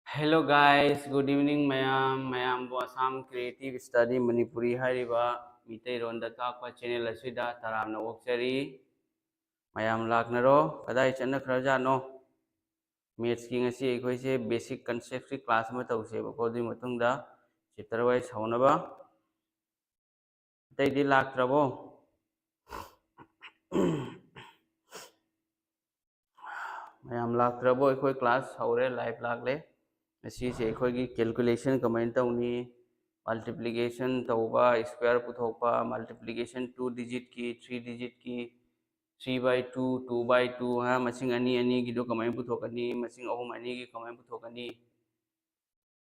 Hello guys, good evening mayam bu Assam Creative Study Manipuri hariba mitai ronda takpa channel asida taramna oksari mayam laknaro kadai channa kharajano maths ki ngasi ekhoi se basic concept ki class ma tause ba ko di matungda chapter wise haunaba tai di lakrabo mayam lakrabo ekhoi class haure live lakle asi se ekhoi ki calculation comment tauni multiplication तौबा square पुथोपा multiplication 2 digit की 3 digit की 3 by 2 2 by 2 हाँ मसिंग अनी अनी की दो कमाई पुथोकनी मसिंग अहुम अनी की कमाई पुथोकनी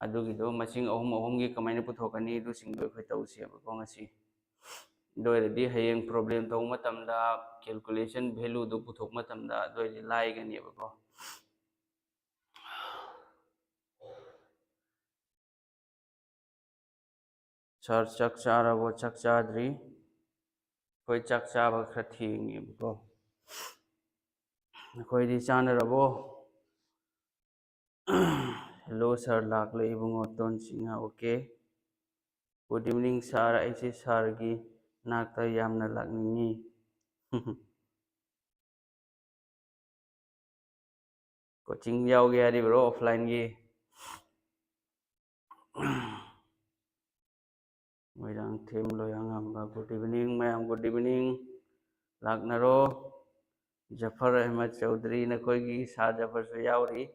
अदुगी दो मसिंग अहुम अहुम की कमाई पुथोकनी दो सिंग दो खै तौसी अब को ngasi दोयरदी हयेंग प्रॉब्लम तौ मतमदा कैलकुलेशन वैल्यू दो पुथोक मतमदा दोयरदी लाइगनी अब को सर चक चारबो चक चाद्री कोई चक चाब खर थेंगी को अखोइदी चानरबो हेलो सर लाखले इबुंगो तोन Sinha okay good evening sir ऐसे सर की नाकता यामना लाकनिंगी कोचिंग याओगे यारी ब्रो ऑफलाइन की Moirangthem Loyangamba good evening ma'am good evening लाकनरो जफर अहमद चौधरी नखोई की सा जफर से यावरी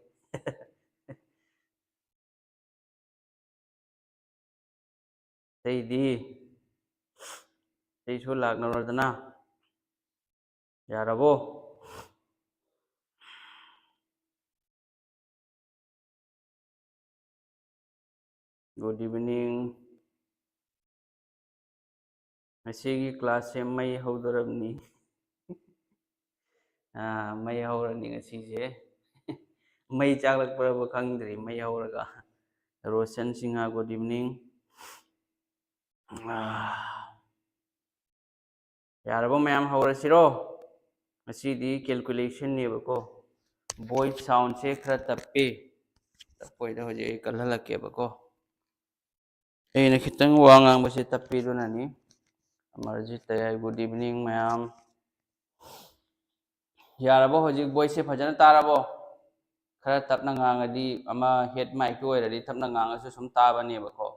तैदी तैसु लाकनरोदना यारबो गुड इवनिंग मसीगी क्लास से मई हौदरबनी मई हौरनी ngasiसे मई चाकलकपरबो खंगद्री मई हौरगा रोशन सिंहा गुड इवनिंग यारबो मैम हौरसिरो मसीदी कैलकुलेशन नेबको वॉइस साउंड से खरा तप्पे तप्पोइदा होजे कलहलकेबको एने खितंग वा ngangbase तप्पे दुनानी अमरजीत तयाई गुड इवनिंग मैम यारबो होजिक वॉइस से फजन तारबो खरा तपना nganगदी अमा हेड माइक की ओइरदी तपना ngangasu sum ताबनेबको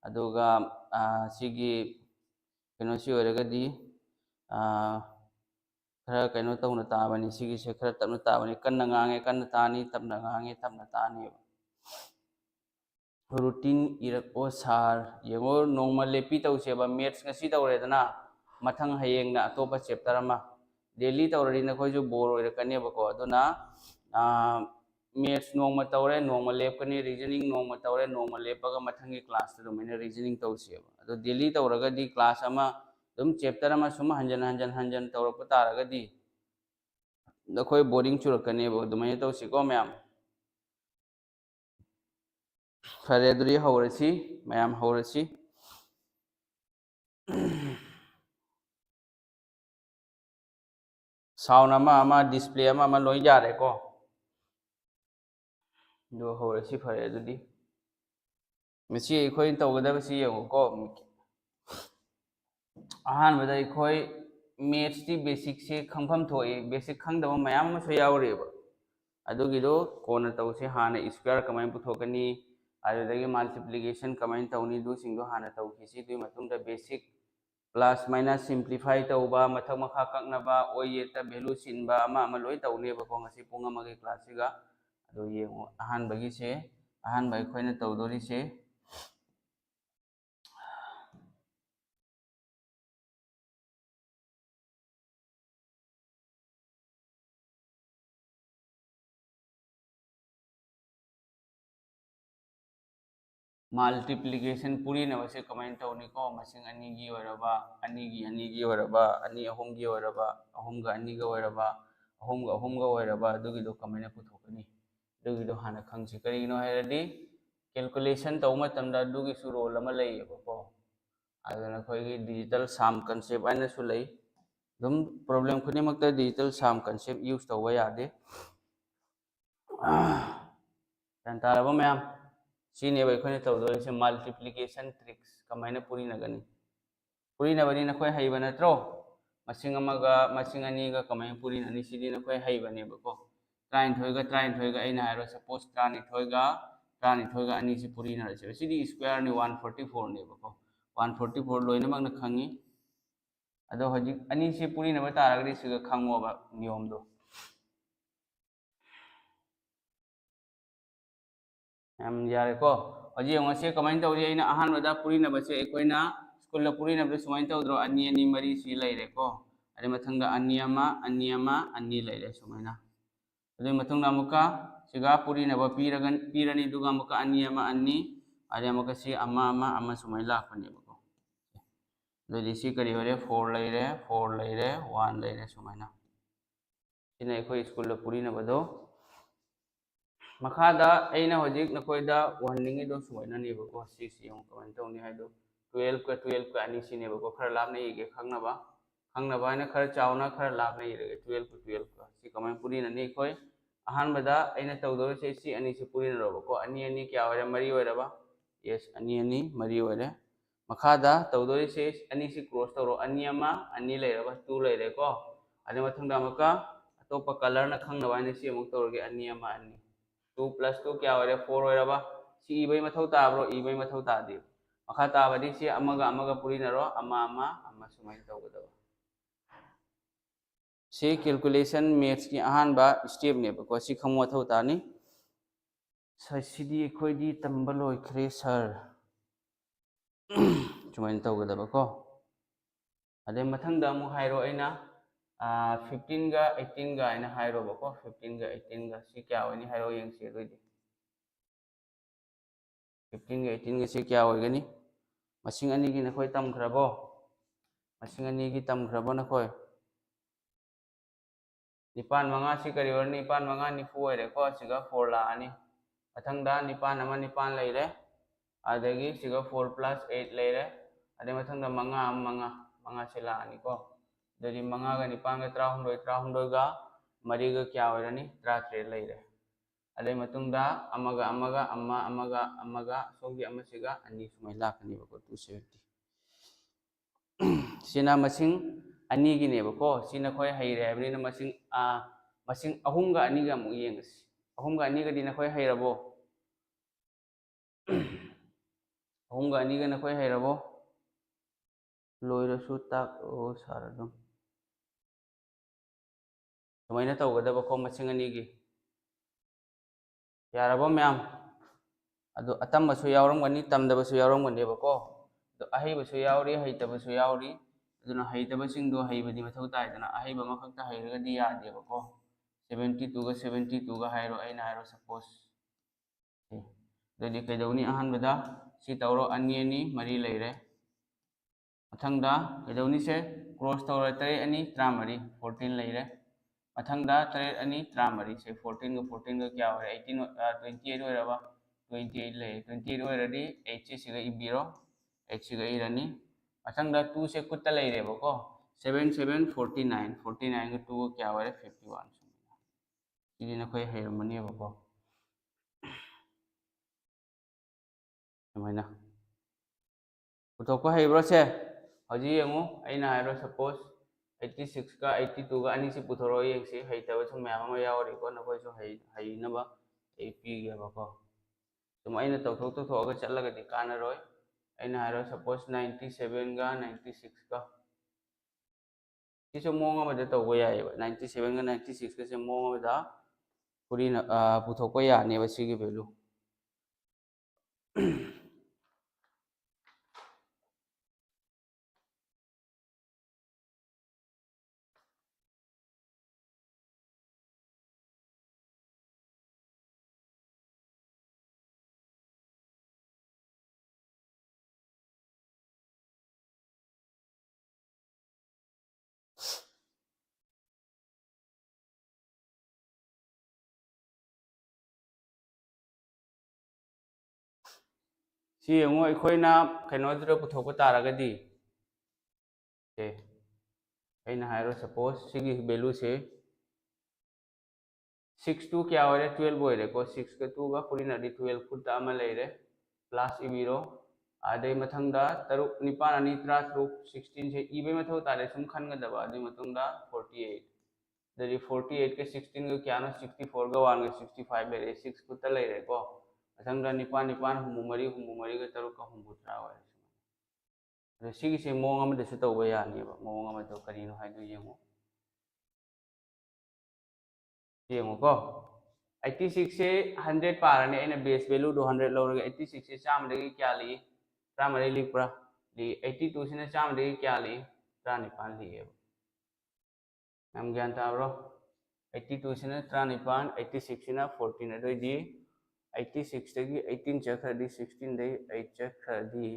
अदुगा सिगी कनोसी ओइरगदी खरा कनो तौना ताबनी सिगी से खरा तपना ताबनी कन्ना nganगे कन्ना तानी तपना nganगे तपना तानी रूटीन इरको सार येंगो नॉर्मल लेपी तौसेबा मैथ्स ngasi तौरेदना मथंग हयेंगना अतोपा चैप्टर अमा डेली तौरदी नखोइजु बोर ओइरकनेबको अदुना मैथ्स नोंमा तौरे नोंमा लेपकनी रीजनिंग नोंमा तौरे नोंमा लेपगा मथंगी क्लास दुमैना रीजनिंग तौसेबा अदो डेली तौरगदी क्लास अमा दुम चैप्टर अमा सुम हंजन हंजन हंजन तौरप तारगदी नखोइ बोरिंग चुरकनेबो दुमैना तौसिको मैम फरे दुरी हौरसी मैम हौरसी साउंड अमा डिस्प्ले अमा लोई जारे को दो हौरसी फरे दुदी मसी अखोइ तौगदबसी येंगोको अहानबदा अखोइ मैथ्स की बेसिक से खंगफम थोई बेसिक खंगदब मैम अमसु यावरेबा अदुगिदो कोना तौसे हाना स्क्वायर कमाई पुथोकनी अदुदगी मल्टीप्लिकेशन कमाई तौनी दु सिंगदो हाना तौखिसी दुई मतुंगदा बेसिक प्लस माइनस सिंप्लीफाई तौबा मथक मखा कक्नबा ओयेता वैल्यू सिनबा अमा लोई तौनेबा को ngasi पुंग अमगे क्लासिगा अदो येंगो अहानबगी से अहानबा अखोइना तौदोरी से मल्टीप्लिकेशन पूरी नवसे कमाइन तौनी को मसिंग अनी की ओरबा अनी की ओरबा अनी अहुम की ओरबा अहुम का अनी का ओरबा अहुम का ओरबा दुगी दो कमाइन पुथोकनी दुगी दो हाना खंगसी करिनो हैरदी कैलकुलेशन तौ मतमदा दुगी सु रोल अमा लैयेबको अदुना खोइगी डिजिटल साम कंसेप्ट आइना सु लೈ दुम प्रॉब्लम खुनिमक्ता डिजिटल साम कंसेप्ट यूज तौबा यादे ꯒ꯭ꯌꯥꯟ ꯇꯥꯔꯕ ꯃꯌꯥꯝ ꯁꯤꯅꯦꯕ ꯑꯩꯈꯣꯏꯅ ꯇꯧꯗꯣꯏꯁꯦ ꯃꯜꯇꯤꯄ꯭ꯂꯤꯀꯦꯁꯟ ꯇ꯭ꯔꯤꯛꯁ ꯀꯃꯥꯏꯅ ꯄꯨꯔꯤꯅꯒꯅꯤ ꯄꯨꯔꯤꯅꯕꯅꯤ ꯅꯈꯣꯏ ꯍꯩꯕ ꯅꯠꯇ꯭ꯔꯣ masing amaga masing aniga kamay purin ani sidi na koy haybane bako train thoiga aina haro suppose trani thoiga ani si purina rase sidi square ni 144 ne bako 144 loina magna khangi ado hojik ani si purina ba taragri siga khangmo ba niyom do am yare ko hoji ngase kamay tawri aina ahan wada purina ba se ekoina school la purina ba sumai tawdro ani mari si laire ko ada mathangda ani laire sumaina adu mathangda muka siga purina ba pirani duga muka ani ada muka si ama sumai lakpane bako adu si kari hore 4 laire 1 laire sumaina ina ekoi school la purina ba do makada aina hojik nakoida warning do sumaina ne bako 6 yung comment tawni haido 12 ka ani sine bako khara lapna ige khangna ba na khara chauna khara lapna ige 12 ka si kamay purina ni koi ahan bada aina tawdo se si ani si purina ro bako ani kya ore mari ore ba yes ani mari ore makada tawdo se ani si cross tawro ani leire ba 2 leire ko ade mathangda maka atopa color na khangna ba ni si amuk tawroge ani 2 plus 2 kya ore 4 ore ba si ibai mathau tabro ibai mathau tadi makha tabadi si amaga purina ro ama sumai tawgada से calculation maths की अहानबा step ने बको सी खमो थौ तानी ससिदी खोइदी तंब लोइखरे sir जुमाइन तौगदबको अदे मथंगदा मु हाइरो आइना 15 ga 18 ga आइना हाइरो बको 15 ga 18 ga सी क्या होनी हाइरो यंगसे दोइदी 15 ga 18 ga सी क्या होगनी मसिंग अनि की नखोय तमखरबो मसिंग अनि की तमखरबो नखोय nipan manga si kari or nipan manga ni fu ere ko siga 4 la ani mathangda nipan leire adagi siga 4 plus 8 leire ade mathangda manga sila ani ko dari manga ga nipan ga 300 ga mari ga kya orani 13 leire ade mathangda amaga sogi amasiga ani sumai lakani bako 270 sina masing ani gi ne bako sina khoi haire habni na masing ahum ga ani ga mu yengas ahum ga ani ga dina khoi hairabo ahum ga ani ga na khoi hairabo loira su tak o saradum sumaina tawgada bako masing ani gi yarabo myam adu atamba su yawram gani tamdaba su yawram gani bako adu ahiba su yawri haitaba su yawri aduna haitaba singdo haibadi mathau taidana ahiba makhakta hairaga di yade bako 72 ga hairo aina hairo suppose dadi kaidawni ahan bada si tawro ani mari leire mathangda kaidawni se cross tawro tare ani tramari 14 leire mathangda tare ani tramari se 14 ga kya hore 28 hoiraba 28 leire 28 hoiradi 8 siga ibiro 8 siga irani mathangda 2 se kutta leire bako 7 49 ga 2 kya hore 51 ini na koy hairmani bako sumaina puthokko haibro se hoji yengu aina hairo suppose 86 ka 82 ga ani si puthoro yengsi haitaba su mayam ma yawri ko na koy su haina ba ap ge bako sum aina tawthok ga challaga di kana roi aina hairo suppose 97 ga 96 ka kiso monga ba da tawgo yai 97 ga 96 ka se monga da purina puthokko ya ne ba sigi value si yengu aikoina kainodra puthokko taragadi se aina hairo suppose sigi value se 6 2 क्या हो रहे 12 होरे को 6 का 2 का पुरी नदी 12 खुद अमा लेरे प्लस इबीरो आदे मथंगदा तरुक निपान अनि त्रा तरुक 16 से इबे मथौ तारे सुम खनगदबा आदे मतुंगदा 48 दरी 48 के 16 को क्या नो 64 का 1 के 65 लेरे 6 खुद लेरे को मथंगदा निपान निपान हुमु मरी का तरुक का हुमु त्रा होरे अदो सिगी से मोंग अमा दसु तौबा यानिबा मोंग अमा तो करिनो हाइदो येंगो को 86 से 100 पारने अना बेस वैल्यू दो 100 लौरगा 86 से चाम दगी क्या ली त्रामरे लिखप्रा ली 82 से चाम दगी क्या ली त्रानिपान लिएबा हम ज्ञान ताब्रो 82 से त्रानिपान 86 से 14 अदोइदी 86 दगी 18 चखरदी 16 दगी 8 चखरदी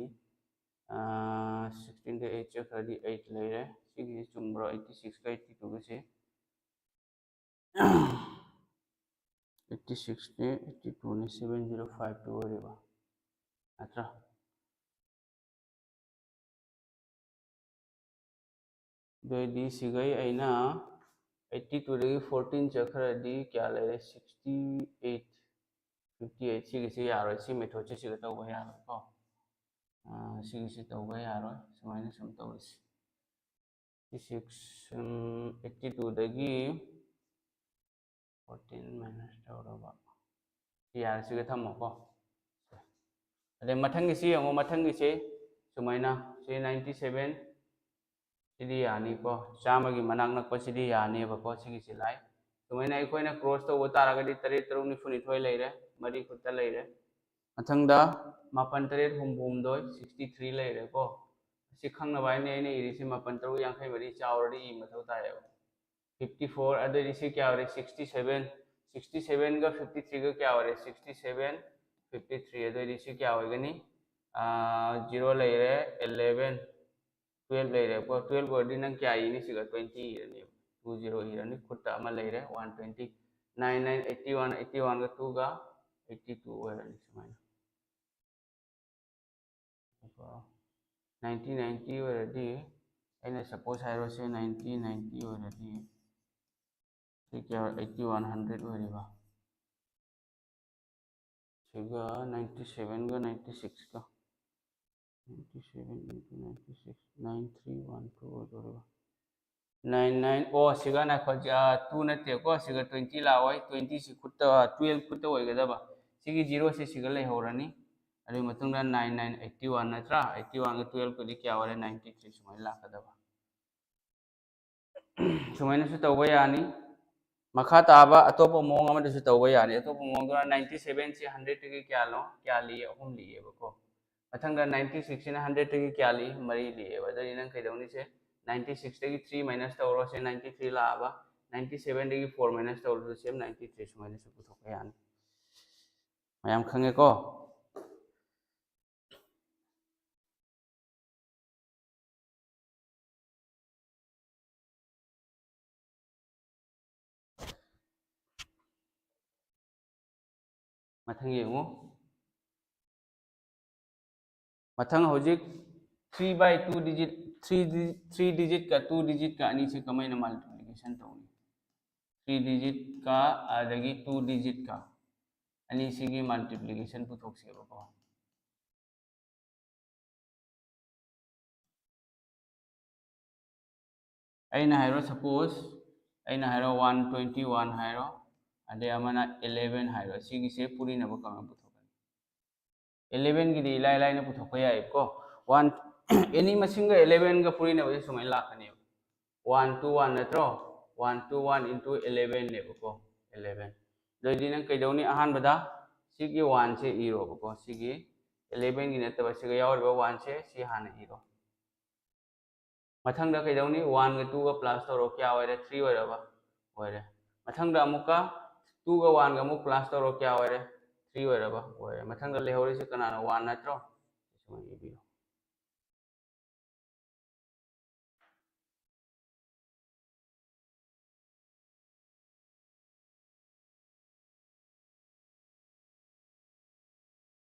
16 दगी 8 चखरदी 8 लेरे सिगी चुम्ब्रो 86 का 82 के से 86 ने 82 ने 7052 होरेबा नत्रा दोइदी सिगई अइना 82 दगी 14 चखरदी क्या लेरे 68 58 सिगी से यारो सि मेथड से सिगा तौबा यारो को सिगी से तौबा यारो सुमाइना सम तौरिस 86 82 दगी 14 माइनस तौरबा यार सिगा थमो को अदे मथंगी से यंगो मथंगी से सुमाइना से 97 सिदी यानी को चामगी मनाक नक सिदी यानी बको सिगी से लाइ सुमाइना अखोइना क्रॉस तौबा तारगदी 3 3 निफु निथोय लेरे मरी खुत्ता लेरे मथंगदा मापन 3 हुमहुमदोय 63 लेरे को सि खंगना बाइने आइने इरिसे मापन 3 यांखै मरी चावरदी इ मथौ ताय 54 अदरी से क्या हो 67 67 का 53 का क्या हो 67 53 अदरी से क्या होगनी 0 ले रहे 11 12 ले रहे को 12 को दिन क्या इनी सिगा 20 इरनी 20 इरनी खुट्टा अमा ले रहे 120 99 81 81 का 2 का 82 इरनी सुमाइना 1990 इरदी अइना सपोज हाइरो से 1990 इरदी क्या 8100 होरिबा सिगा 97 का 96 का 97 into 96 9312 होरिबा 99 ओ सिगा ना ख 2 नते को सिगा 20 लावै 20 से खुत्ता 12 खुत्ता होइगदबा सिगी 0 से सिगा ले होरनी अदु मतुंगदा 9981 नत्रा 81 का 12 को क्या होरे 93 सुमाइ लाकदबा सुमाइना सु तौबा यानी मखा ताबा अतोप मोंग अमदसु तौबा यानी अतोप मोंग 97 से 100 तक क्या लो क्या लिए अहुम लिए बको मथंगा 96 से 100 तक क्या ली मरी लिए बदरी नंग कैदौनी से 96 तक 3 माइनस तौरो से 93 लाबा 97 तक 4 माइनस तौरो से 93 सुमाइना सु पुथोक यानी मयाम खंगे को मथंग येंगो मथंग होजिक 3 by 2 digit 3 digit का 2 digit का अनी से कमाई न मल्टीप्लिकेशन तौनी 3 digit का आदगी 2 digit का अनी सिगी मल्टीप्लिकेशन पुथोक से बको अइना हाइरो सपोज अइना हाइरो 121 हाइरो अदे अमना 11 हाइरो सिगी से पूरी नबो कमा पुथोकनी 11 गिदी इलाई इलाई न पुथोक याइ को 1 एनी मसिंग 11 का पूरी नबो सुमाइ लाखनी 1 to 1 नत्रो 1 to 1 into 11 ने बको 11 दोइदी न कैदौनी अहान बदा सिगी 1 से इरो बको सिगी 11 गी नतबा सिगा यावरबा 1 से सि हाना इरो मथंग कैदौनी 1 का 2 का प्लस तौरो क्या होरे 3 होरबा होरे मथंग अमुका 2 का 1 का अमुक प्लस तौरो क्या होरे 3 होरबा होरे मथंग लेहौरे से कनानो 1 नत्रो सुमाइ इबिरो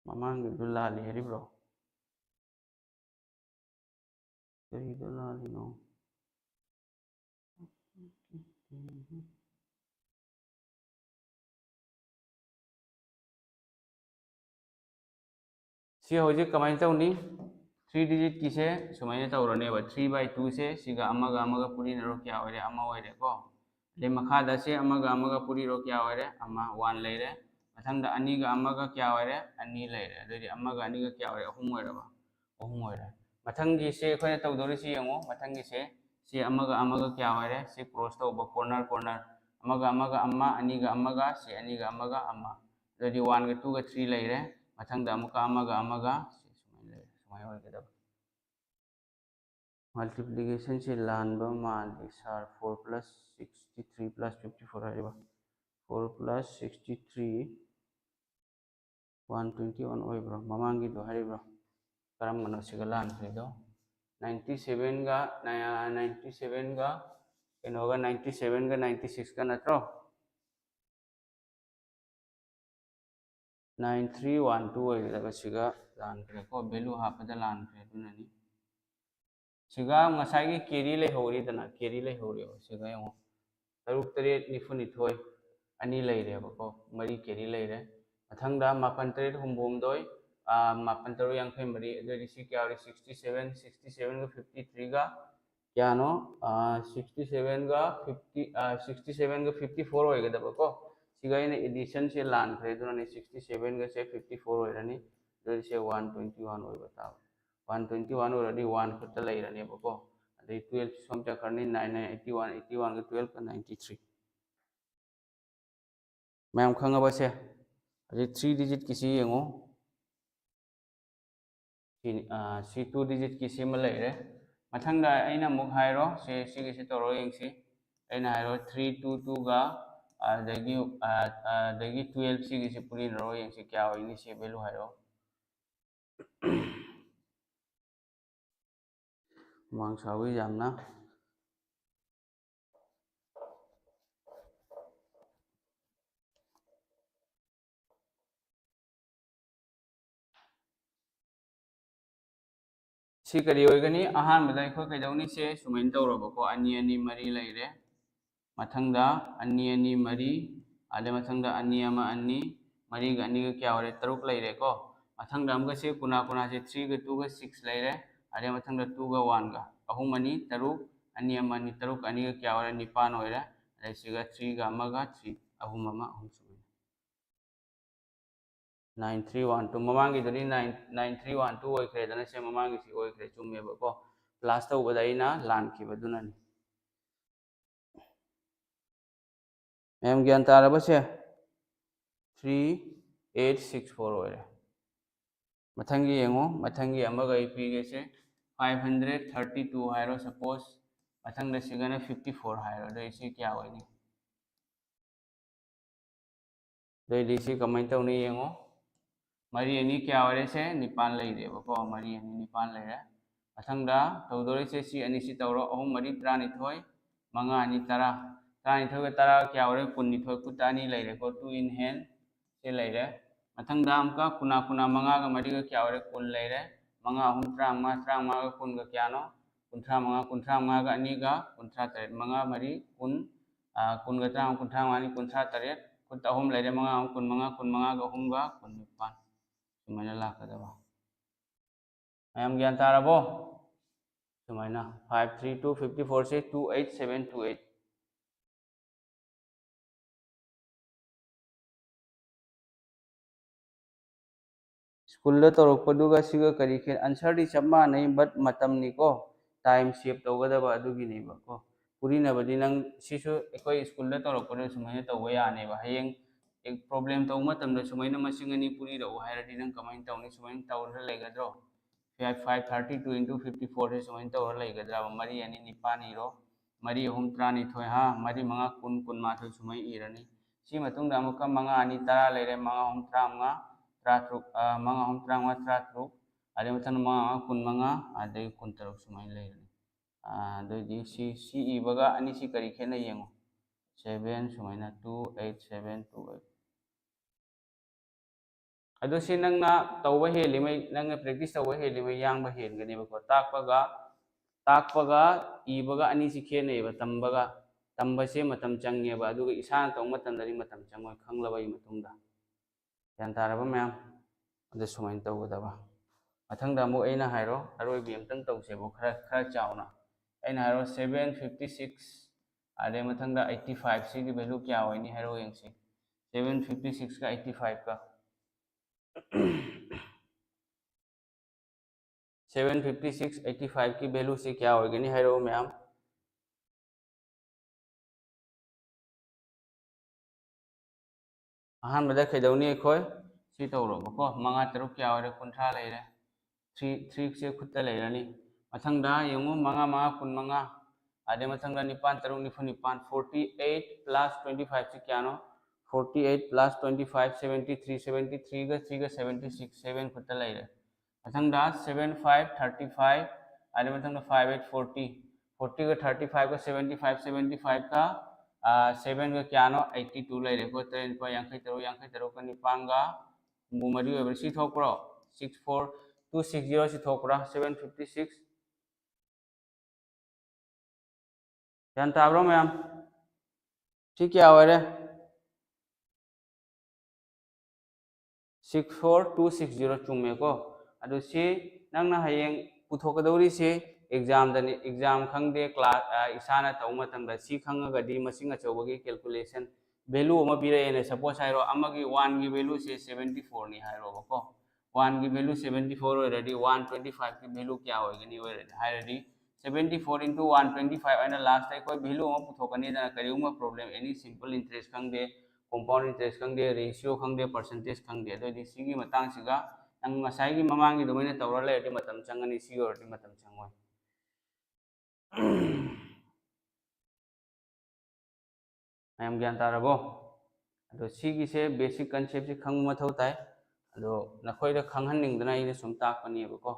ममांग दुला लेहरिब्रो करी दुला लिनो सी होजिक कमाइन तौनी 3 डिजिट की से सुमाइना तौरनेबा 3/2 से सिगा अमगा अमगा पुरी नरो क्या होरे अमा होरे को ले मखादा से अमगा अमगा पुरी रो क्या होरे अमा 1 लेरे मथंगदा अनीगा अमगा क्या होरे अनी लेरे अदि अमगा अनीगा क्या होरे अहुम होरेबा अहुम होरे मथंगी से खोने तौदोरि सी यंगो मथंगी से अमगा क्या होरे से क्रॉस तौबा कॉर्नर कॉर्नर अमगा अमगा अम्मा अनीगा अमगा से अनीगा अमगा अम्मा अदि 1 गा 2 गा 3 लेरे मथंगदा अमुका अमगा अमगा सुमाय होरगदब मल्टीप्लिकेशन से लानबा माली सर 4 + 63 + 54 है 4 + 63 121 होइब्रो ममांगी दो हरिब्रो करम मनो सिगा लान खरिदो 97 गा 97 गा केनोगा 97 गा 96 का नत्रो 9312 होइदबा सिगा लान खरे को वैल्यू हापदा लान खरे दुननी सिगा ngसाई केरी ले होरी दना केरी ले होरी सिगा यंगो तरुक तरेट निफु निथोय अनि लेरे बको मरी केरी लेरे मथंगदा मापन तरेट हुमबोम दोय मापन तरो यांखै मरी अदि सी क्या 67 67 गा 53 गा क्या नो 67 गा 50 67 गा 54 होइगदा बको सिगा इन एडिशन से लान खरे दुननी 67 गा से 54 होइरनी अदि से 121 होइबा ता 121 already 1 खुद लेरने बको अदे 12 सम चकरनी 9981 81 का 12 का 93 मैम खंगबा से अदे 3 डिजिट किसी यंगो सी 2 डिजिट किसी म लेरे मथंगदा अइना मुख हाइरो से सिगे से तोरो यंगसी अइना हाइरो 322 गा अदगी 12 सिगे से पुरी रो यंगसी क्या होइनी से वैल्यू हाइरो मांग सावी जामना सी करी होइगनी अहानबदा अखोय कैदौनी से सुमैन तौरबको अनि अनि मरी लेरे मथंगदा अनि अनि मरी आले मथंगदा अनि अमा अनि मरी गा अनि गा क्या होरे तरुक लेरे को मथंगदा अमगा से कुना कुना से 3 गा 2 गा 6 लेरे आले मथंगदा 2 गा 1 गा अहुम अनि तरुक अनि अमा अनि तरुक अनि गा क्या होरे निपान होइरा आले सिगा 3 गा अमा गा 3 अहुम अमा अहुम 9312 ममांगी दनी 9312 होइखरे दना से ममांगी सी होइखरे चुमेबको प्लस तौबदा इना लानखिबा दुननी मैम ज्ञान तारबा से 3864 होइरे मथंगी यंगो मथंगी अमगा इपीगे से 532 हाइरो सपोज मथंगदा सिगना 54 हाइरो दो इसी क्या होइनी दो इसी कमेंट तौनी यंगो मरी अनि क्या होरे से निपान लेरेबको मरी अनि निपान लेरे मथंगदा तौदोरे से सी अनि सी तौरो अहुम मरी 39 मंगा अनि 10 39 का 10 क्या होरे 19 कुटा अनि लेरेको 2 इन हैंड से लेरे मथंगदा अमका कुना कुना मंगा गा मरी गा क्या होरे 10 लेरे मंगा अहुम 35 35 गा 10 गा क्या नो 35 गा अनि गा 38 मंगा मरी 10 10 गा 35 अनि 38 कुटा अहुम लेरे मंगा अहुम 10 गा अहुम गा 19 सुमाइना लाकदबा मैम ज्ञान तारबो सुमाइना 53254 से 28728 स्कूल तौरपदुगा सिगा करी खे आंसर दी चप मानै बट मतम निको टाइम सेव तौगदबा अदुगी नेबको पुरी नबदी नंग सिसु एकोय स्कूल तौरपदु सुमाइना तौबा यानेबा हयेंग एक प्रॉब्लम तौ मतम सुमाइना मसिंग अनि पुरी रौ हायरदी नंग कमाइन तौनी सुमाइन तौर लेगद्रो 532 into 54 से सुमाइन तौर लेगद्रा मरी अनि निपान इरो मरी अहुम 39 हा मरी मंगा कुन कुन माथो सुमाइ इरनी सी मतुंग अमुका मंगा अनि 10 लेरे मंगा अहुम 35 teratruk mga hum trang mga teratruk ada macam mga kun mga ada kun teruk semua lain ada di si ibaga ani si kari kena yang 7 semua na 28728 ada si nang na tahu he lima nang practice tahu he lima yang bah he gani bako tak paga ibaga ani si kena iba tamba se matam changnya ba aduga isan tahu matam dari matam changwa khang laba i matung da yan taraba ma'am अदे सुमाइन तौगदबा मथंग दा अमुक अइना हाइरो अरोइबी अमतंग तौसेबो खरा चावना अइना हाइरो 756 आदे मथंग दा 85 सी की value क्या होइनी हाइरो यंगसी 756 का 85 का 756 85 की वैल्यू से क्या होगी हाइरो मैम अहमद कईदौनी अखोय सी तौरबको मंगा तरुक क्या होरे कुंथ्रा लेरे 3 से खुद लेरनी मथंग दा यंगो मंगा मंगा कुन मंगा आदे मथंग दा निपान तरुक निफु निपान 48 प्लस 25 से क्या नो 48 प्लस 25 73 73 का 3 का 76 7 खुद लेरे मथंग दा 75 35 आदे मथंग दा 58 40 40 का 35 का 75 75 का 7 का क्या नो 82 लेरे को ट्रेन को यांखै तरो का निपान का मुमरी ओवर सी थोकरो 64260 से थोकरा 756 यान ताब्रो मैम सी क्या हो रे 64260 चुमे को अदु सी नंगना हयेंग पुथोकदौरी से एग्जाम दनी एग्जाम खंगदे क्लास इसाना तौ मतंग दा सी खंगगदी मसिंग अचौबगी कैलकुलेशन वैल्यू अमा पिरेने सपोज हाइरो अमगी 1 की वैल्यू से 74 नि हाइरो बको 1 की वैल्यू 74 already 125 की वैल्यू क्या होगनी already 74 into 125 अना लास्ट टाइम कोई वैल्यू अमा पुथोकनी दा करिउमा प्रॉब्लम एनी सिंपल इंटरेस्ट खंगदे compound interest खंगदे रेशियो खंगदे परसेंटेज खंगदे अदोदी सिगी मतंग सिगा नंग मसाई ममांगी दोमैना तौरा लेरदि मतम चंगनी सी ओरदि मतम चंगोय मैम ज्ञान तारबो अदो सिगी से बेसिक कंसेप्ट से खंग मथौ ताय अदो नखोइदा खंगहन्निंगदना इने सुम ताकपनिबको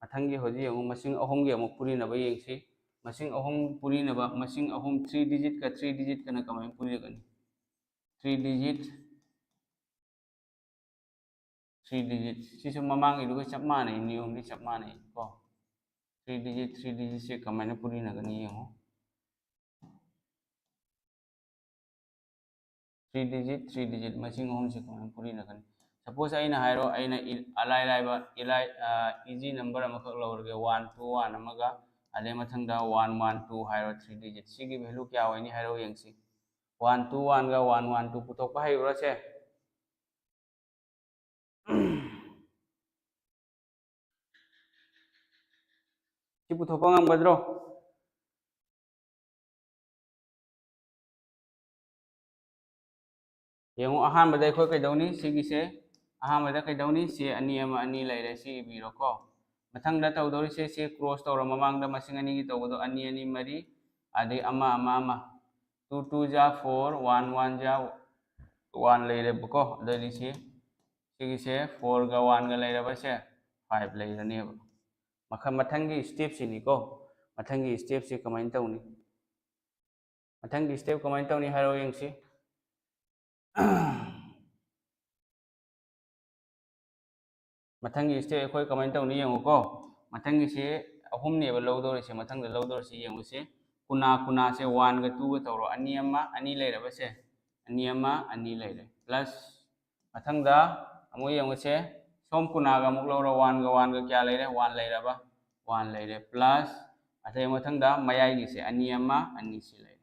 मथंगी होजी यंगु मसिंग अहोंगी अमुक पुरिनबा यंगसी मसिंग अहों पुरिनबा मसिंग अहों 3 डिजिट का 3 डिजिट कना कमाय पुरिगनी 3 डिजिट 3 डिजिट सिसु ममांग इदुगा चप माने नियम दि चप माने को 3 डिजिट से कमायना पुरिनगनी यंगु 3 डिजिट मसिंग अहों से कमायना पुरिनगनी सपोज अइना हाइरो अइना अलाइ लाइबा इजी नंबर अमखक लौरगे 121 अमगा अदे मथंगदा 112 हाइरो 3 डिजिट सिगी वैल्यू क्या होइनी हाइरो यंगसी 121 का 112 पुथोकपा हाइरो से सी पुथोकपा ngamgadro यंगु अहानबदा अखोय कइदौनी सिगी से अहानबदा कइदौनी से अनि अमा अनि लैरे सी इबिरो को मथंगदा तौदौरी से क्रॉस तौर ममांगदा मसिंग अनि की तौबदो अनि अनि मरी आदे अमा 2 2 जा 4 1 1 जा 1 लेरे बको अदली सिगी से 4 का 1 का लेरे बसे 5 लेरने मथंगी स्टेप सिनी को मथंगी स्टेप से कमाइन तौनी मथंगी स्टेप कमाइन तौनी हाइरो यंगसी मथंगी स्टेप अखोय कमाइन तौनी यंगुको मथंगी से अहुमनेबा लौदौरिसे मथंगदा लौदौरिसे यंगुसे कुना कुना से 1 का 2 का तौरो अनि अमा अनि लेरबसे अनि अमा अनि लेरे प्लस मथंगदा अमु यंगुसे सोम कुना का अमुक लौरो 1 का क्या लेरे 1 लेरबा 1 लेरे प्लस अथे मथंगदा मयाई से अनि अमा अनि से लेरे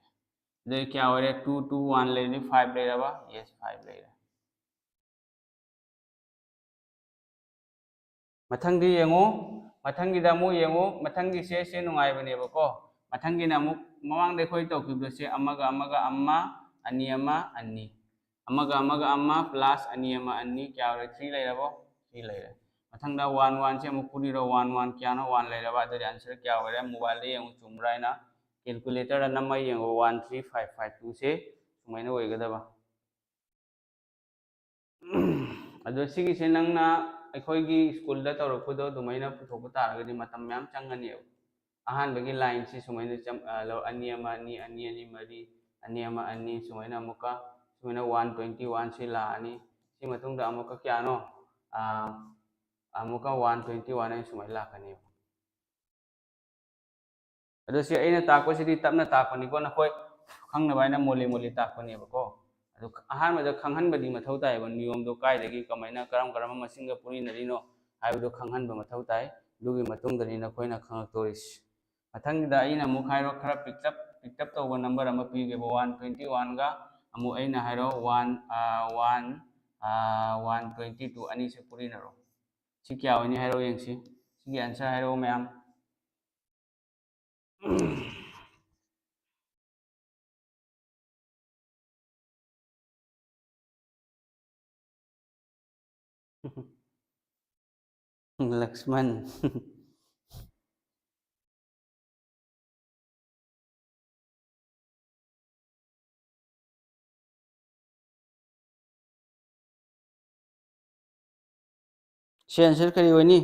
दे क्या होरे 2 2 1 लेरे 5 लेरबा यस 5 लेरे मथंगी यंगो मथंगी दामु यंगो मथंगी से नुंगाइबनेबको मथंगी ना अमुक ममांग देखोय तौकिबदो से अमगा अमगा अम्मा अनि अमा अनि अमगा अमगा अम्मा प्लस अनि अमा अनि क्या होरे 3 लेरबो 3 लेरे मथंगदा 1 1 से अमुक पुरिरो 1 1 क्या नो 1 लेरबा अदो आंसर क्या होरे मोबाइल दे यंगो चुमराइना कैलकुलेटर नम्मा यंगो 13552 से सुमाइना ओइगदबा अदो सिगी से नंगना अखोयगी स्कूल दा तौरपदो दुमैना पुथोकपा तारगदि मतम म्याम चंगनी अहानबगी लाइन से सुमैना अनि अमा अनि अनि अनि मरी अनि अमा अनि सुमैना अमुका सुमैना 121 से लानी सी मतुंगदा अमुका क्यानो अमुका 121 है सुमै लाकनी अदो सी अइना ताकपसिदि तपना ताकपनिको नखोय खंगनबाइना मोली मोली ताकपनेबको अहानबदा खंगहनबदी मथौ ताइबा नियम दो कायदगी कमाइना करम करम मसिंगा पुरिनरिनो हाइबदो खंगहन ब मथौ ताई दुगी मतुंग दनि नखोइना खंगतोरिस मथंगदा अइना मु खाइरो खरा पिकअप तौबा नंबर अमा पीगे 121 गा अमु अइना हाइरो 122 अनि से पुरिनरो सी क्या होनी हाइरो यंगसी सी आंसर हाइरो मैम लक्ष्मण से आंसर करी होनी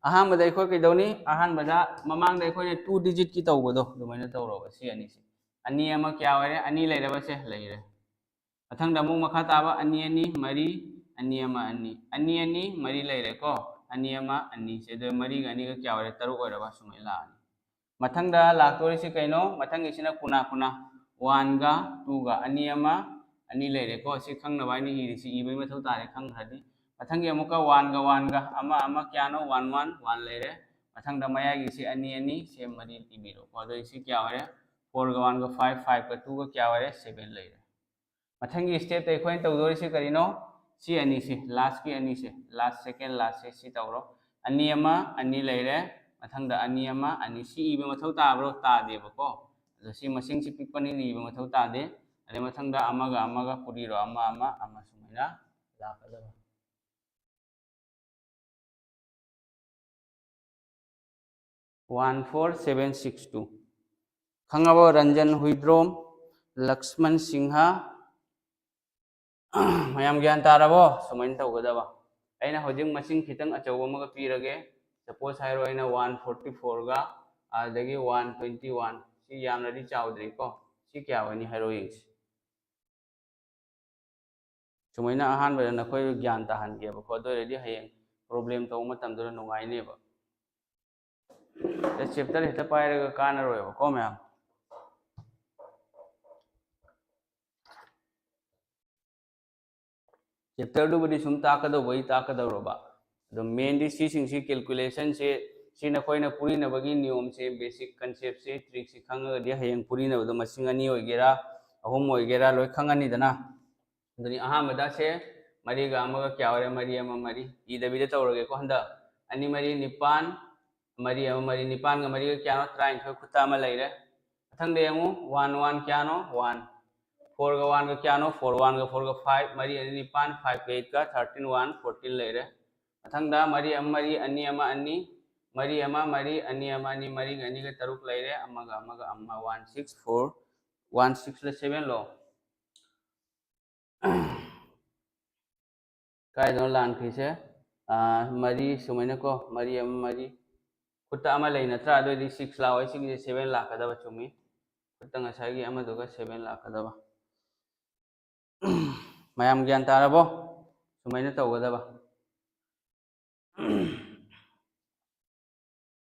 अहम अखोई कईदौनी अहमदा ममांग अखोई 2 डिजिट की तौबदो दुमाइना तौरबा सी अनी से अनी अमा क्या होरे अनी लेरबसे लेरे मथंगदा अमुक मखा ताबा अनी अनी मरी अनी अमा अनी अनी मरी लेरे को अनी अमा अनी से दो मरी गा अनी का क्या होरे तरुक ओरबा सुमै लानी मथंगदा लाक्तोरी से कइनो मथंग इसिना कुना कुना 1 गा 2 गा अनी अमा अनी लेरे को सी खंगनबा नि हिरि सी इबै मथौ तारे खंगखरदि मथंगी अमुका 1 गा अमा अमा क्यानो 1 1 1 लेरे मथंगदा मयागी से अनी से मरी इबिरो को अदो इसी क्या होरे 4 गा 1 गा 5 5 गा 2 गा क्या होरे 7 लेरे मथंगी स्टेप ते खोइन तौदोरी से करिनो सी अनी से लास्ट की अनी से लास्ट सेकंड लास्ट से सी तौरो अनी अमा अनी लेरे मथंगदा अनी अमा अनी सी इबे मथौ ताब्रो तादेबको अदो सी मसिंग सी पिकपनि इबे मथौ तादे अदे मथंगदा अमागा पुरीरो अमा सुमैना लाकदबा 14762 खंगाबो रंजन हुइद्रोम लक्ष्मण सिंहा मयाम ज्ञान तारबो सुमैन तौगदबा अइना होजिंग मसिंग खितंग अचौबो मगा पीरगे सपोज हाइरो अइना 144 गा आदगी 121 सी यामनदी चाउद्री को सी क्या होनी हाइरो यिंग्स सुमैना अहान बदा नखोय ज्ञान ताहनगेबो को दोरेदी हयेंग प्रॉब्लम तौ मतमदो नुंगाइनेबो चैप्टर हेता पाइरगा कानरोयबो को मैम चैप्टर दुबदी सुम ताकदोबई ताकदरोबा दो मेनली सी कैलकुलेशन से सी नखोइना पुरीनबगी नियम से बेसिक कंसेप्ट से ट्रिक से खंगदी हयेंग पुरीनबदो मसिंग अनि होइगेरा अहुम होइगेरा लोय खंगनीदना दनी अहामदा से मरीगा अमगा क्या होरे मरी अमा मरी इदबिदे तौरगे को हंदा अनि मरी निपान मरी अमा मरी निपान गा मरी क्या नो 39 खुता अमा लेरे मथंगदे यमु 1 1 क्या नो 1 4 गा 1 गा क्या नो 4 1 गा 4 गा 5 मरी अनि निपान 5 गा 8 का 13 1 14 लेरे मथंगदा मरी अमा मरी अनि अमा अनि मरी अमा मरी अनि अमा अनि मरी गा अनि गा तरुक लेरे अमगा अमा 164 16 ले 7 लो कायदो लानखिसे मरी सुमैना को मरी अमा मरी खुता अमा लेइ नत्रा अदोदि 6 लाओय सिगि 7 लाकदबा चुमी खुता ngसागी अमदुगा 7 लाकदबा मयाम ज्ञान तारबो सुमैना तौगदबा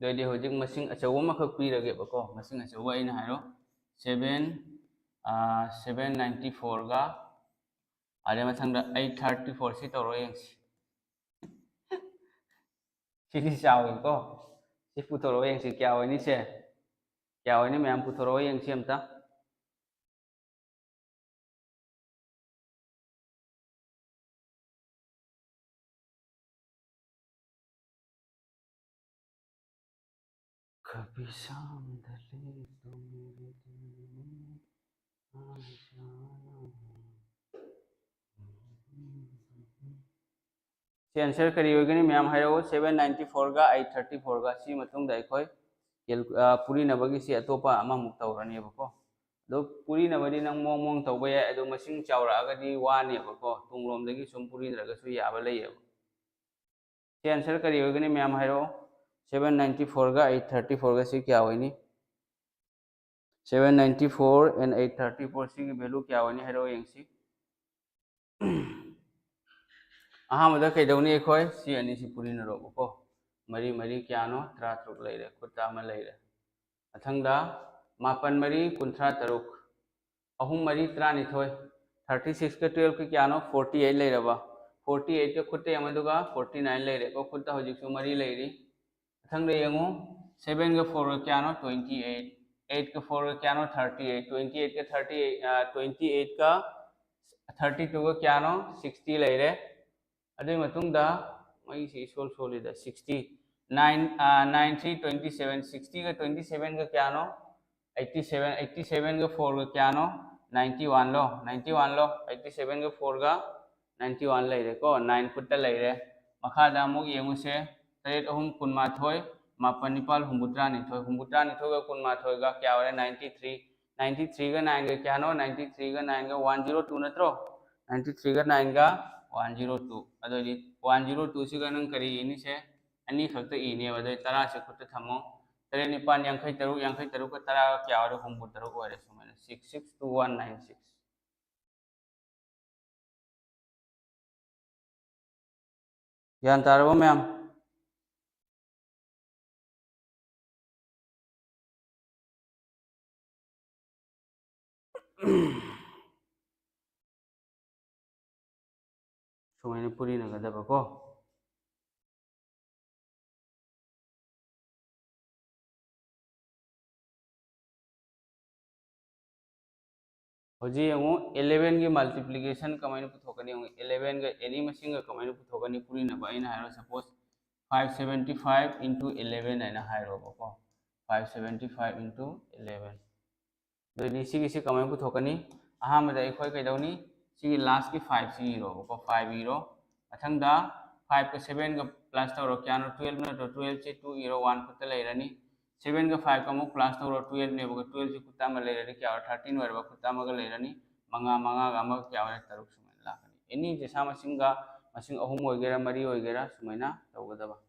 दोदि होजिक मसिंग अचौबा मखक पीरगेबको मसिंग अचौबा अइना हाइरो 794 गा अरे मथंगदा 834 सी तौरो यंगसी सिली चावी को सी पुथोरो यंगसी क्या होनी से क्या होनी मैम पुथोरो यंगसी हमता कभी शाम ढले तो मेरे दिल में आ जाना सी आंसर करी होगनी मैम हाइरो 794 गा 834 गा सी मतुंग दा अखोय पुरी नबगी सी अतोपा अमा मुक तौरनेबको दो पुरी नबदी नंग मोंग मोंग तौबा याय अदो मसिंग चावरागदी वानेबको तुंगलोमदगी सुम पुरी द्रगसु याबा लैयेबो सी आंसर करी होगनी मैम हाइरो 794 गा 834 गा सी क्या होइनी 794 and 834 सी की वैल्यू क्या होनी हाइरो यंगसी अहामदा कईदौनी अखोय सी अनि सी पुरीनरोबको मरी मरी क्यानो 13 लेरे खुता अमा लेरे अथंगदा मापन मरी 13 अहुम मरी 39 36 का 12 के क्यानो 48 लेरबा 48 का खुद यंग 49 लेरे को खुद हजिक मरी लेरी मथंग यंगो 7 का 4 का क्या 28 8 का 4 का क्या 38 28 का 38 28 का 32 का क्या 60 लेरे अदुई मतुंगदा मई से सोल सोलिदा 60 9 9 3 27 60 का 27 का क्या 87 87 का 4 का क्या 91 लो 91 लो 87 का 4 का 91 लेरे को 9 खुद लेरे मखादा मुग येंगुसे तरेट अहुम कुनमाथोय मापन निपाल हुमुद्रा निथोय का कुनमाथोय का क्या हो 93 93 का 9 का क्या 93 का 9 का 102 नत्रो 93 का 9 का 102 अदोली 102 सिगा नंग करी इनी से अनी खक्त इने अदोय तरा से खुद थमो तरे निपान यांखै तरुक का तरा का क्या हो हुमुद तरुक हो रे सुमन 662196 ज्ञान तारबो मैम सुमन पूरी नगदब को होजी यंगो 11 की मल्टीप्लिकेशन कमाइन पुथोकनी होंगे 11 का एनी मशीन का कमाइन पुथोकनी पूरी नबा इन हायरो सपोज 575 into 11 है ना हायरो को 575 into 11 दोनी सी कमाइन पुथोकनी अहामदा एखोय कैदौनी सी लास्ट की 5 सी रो को 5 रो अथंगदा 5 का 7 का प्लस तौर क्या 12 ना 12 से 2 रो 1 खुद लेरनी 7 का 5 का मुक प्लस तौर 12 ने 12 से कुत्ता में लेरनी क्या 13 वर कुत्ता में लेरनी मंगा मंगा का मग क्या तरुक सुमन लाकनी एनी जैसा मसिंगा मसिंग अहुम होगेरा मरी होगेरा सुमैना तौगदबा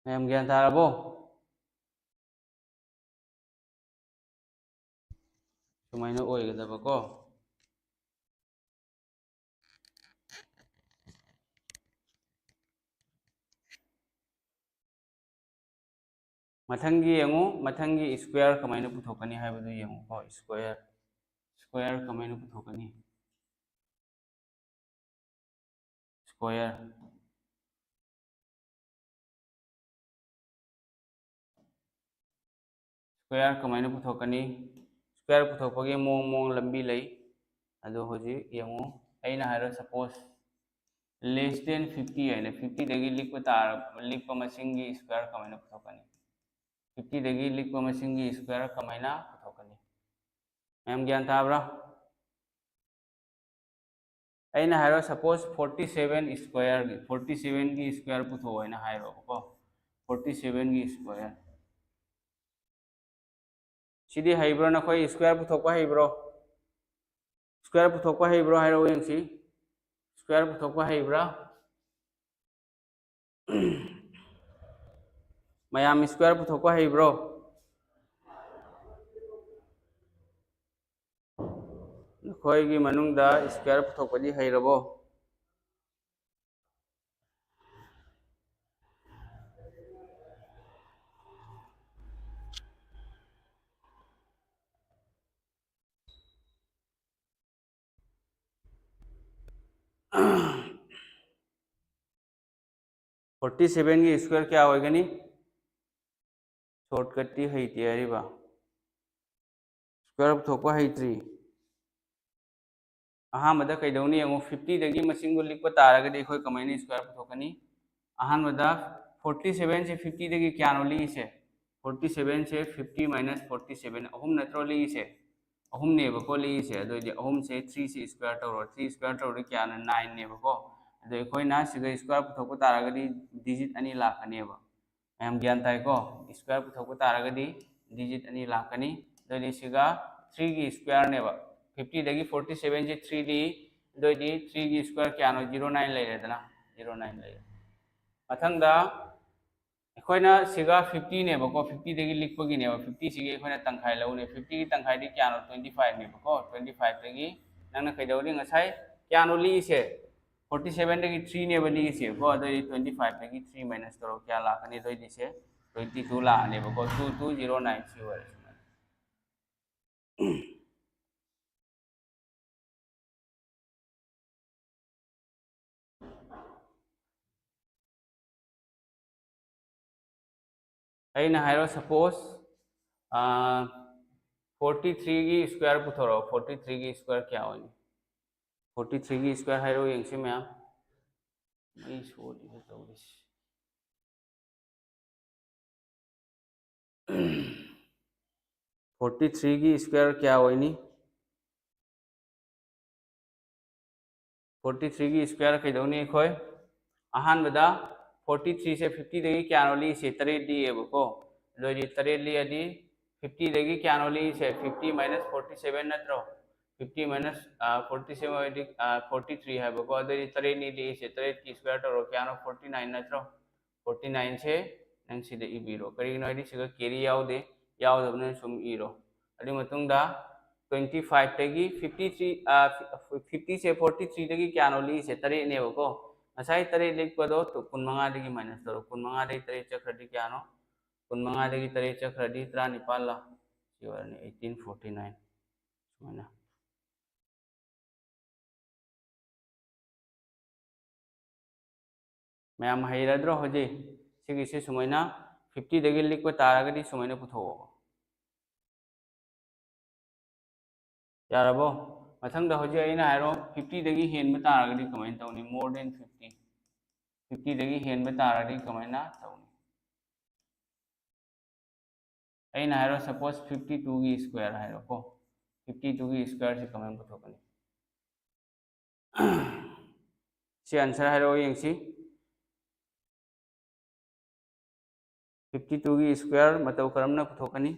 मैम ज्ञान तारबो सुमैना होगदबा को मथंगी यंगो मथंगी स्क्वायर कमाइन पुथोकनी हाइबदु यंगो को स्क्वायर स्क्वायर कमाइन पुथोकनी स्क्वायर स्क्वायर कमाइन पुथोकनी स्क्वायर पुथोकपगी मोंग मोंग लंबी लई अदो होजी यंगो अइना हाइरो सपोज लेस देन 50 है 50 दगी लिख मसिंगी स्क्वायर कमाइन पुथोकनी 50 दगी लिख मसिंगी स्क्वायर कमाइना पुथोकनी मैम ज्ञान ताब्रा अइना हाइरो सपोज 47 स्क्वायर 47 की स्क्वायर पुथो है ना हाइरो को 47 की स्क्वायर सिदी हाइब्रो ना कोई स्क्वायर पुथोकपा हाइब्रो स्क्वायर पुथोकपा हाइब्रो हाइरो यंसी स्क्वायर पुथोकपा हाइब्रा मैम स्क्वायर पुथोकपा हाइब्रो नखोई मनुंगदा स्क्वायर पुथोकपदी हाइरबो फोर्टी सेवन की स्क्वायर क्या होगा नी शॉर्टकट टी हईती अरिबा स्क्वायर पुथोकपा हईत्री अहामदा कैदौनी यंगो 50 दगी मसिंगो लिखप तारगदि अखोय कमाइन स्क्वायर पुथोकनी अहामदा 47 से 50 दगी क्यानो लीसे 47 से 50 माइनस 47 अहुम नत्रो लीसे अहुम नेबको लीसे अदोदि अहुम से 3 से स्क्वायर तौरो 3 स्क्वायर तौरो क्यानो 9 नेबको अदो अखोयना सिगा स्क्वायर पुथोकप तारगदि डिजिट अनि लाखनेबा मैम ज्ञान ताइको स्क्वायर पुथोकप तारगदि डिजिट अनि लाखनी अदोदि सिगा 3 की स्क्वायर नेबा 50 दगी 47 से 3 दी दोदी 3 की स्क्वायर क्यानो 09 लेरेदना 09 लेरे मथंगदा अखोयना सिगा 50 नेबको 50 दगी लिखपगी नेबा 50 सिगे अखोयना तंखाय लौने 50 की तंखाय दि क्यानो 25 नेबको 25 दगी नंगना कइदौरी ngасai क्यानो ली से 47 दगी 3 ने बली से को अदई 25 दगी 3 माइनस करो क्या लाखनी दोई दिसे 22 लाने बको 22093 वर अइना हाइरो सपोज 43 की स्क्वायर पुथरो 43 की स्क्वायर क्या होनी 43 की स्क्वायर हाइरो यंगसे मैम मई सोली है तौरिस 43 की स्क्वायर क्या होनी 43 की स्क्वायर कइदौनी खोय अहान बदा 43 से 50 दगी क्यानो ली से 3 ली एबको लोजी 3 ली अदी 50 दगी क्यानो ली से 50 माइनस 47 नत्रो 50 माइनस 47 अदी 43 है बको अदरी 3 ली से 3 की स्क्वायर तरो क्यानो 49 नत्रो 49 से नंग सिदे इबिरो करिनो अदी सिगा केरी यावदे यावदबने सुम इरो अदी मतुंगदा 25 तगी 50 से 43 तगी क्यानो ली से 3 ने बको ngасai 3 लिखपदो तो 15 दगी माइनस करो 15 दगी 3 चक्रदी क्यानो 15 दगी 3 चक्रदी 19 ला सिवरने 1849 सुमाना मैम हैरद्रो होजे सिगी से सुमाइना 50 दगी लिखप तारगदी सुमाइना पुथो यारबो मथंगदा होजे अइना हाइरो 50 दगी हेनबा तारगदी कमाइन तौनी मोर देन 50 दगी हेनबा तारगदी कमाइना तौनी अइना हाइरो सपोज 52 की स्क्वायर हाइरो को 52 की स्क्वायर से कमाइन पुथोकनी से आंसर हाइरो यंगसी 52 की स्क्वायर मतौ करमना पुथोकनी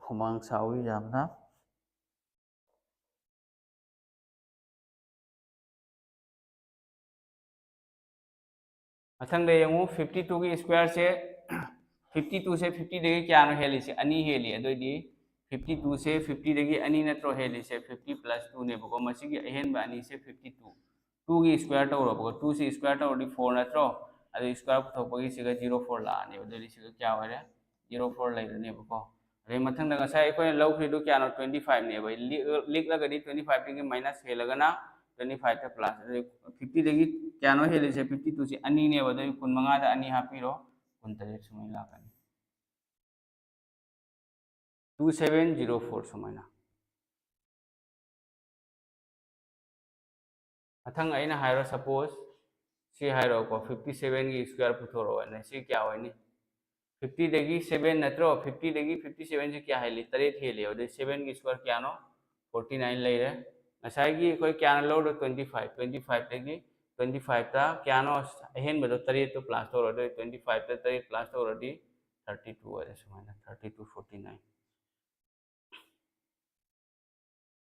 हुमांग सावी यामना मथंगदे यंगु 52 की स्क्वायर से 52 से 50 दगी क्यानो हेली से अनि हेली अदोदी 52 से 50 दगी अनि नत्रो हेली से 50 प्लस 2 ने बको मसिगी अहेन बानी से 52 2 की स्क्वायर तौरो बको 2 से स्क्वायर तौरो 4 नत्रो अदो स्क्वायर पुथोपगी सिगा 04 लाने अदोदी सिगा क्या होरे 04 लेने बको अरे मथंगदा ngасai अखोय लौखिदो क्यानो 25 ने बई लिखलगदी 25 दगी माइनस हेलगना 25 प्लस 50 दगी क्यानो हेली से 52 से अनि ने बदो 15 दा अनि हापिरो 19 सुमाय लाकनी 2704 सुमायना मथंग अइना हाइरो सपोज सी हाइरो को 57 की स्क्वायर पुथोरो ने सी क्या होनी 50 दगी 7 नत्रो 50 दगी 57 से क्या हेली 3 हेली और 7 की स्क्वायर क्यानो 49 लेरे ngасai gi koi kyano lo do 25 dagi 25 ta kyano ahen bado 3 to plus to ro 25 ta 3 plus to ro di 32 ore sumana 3249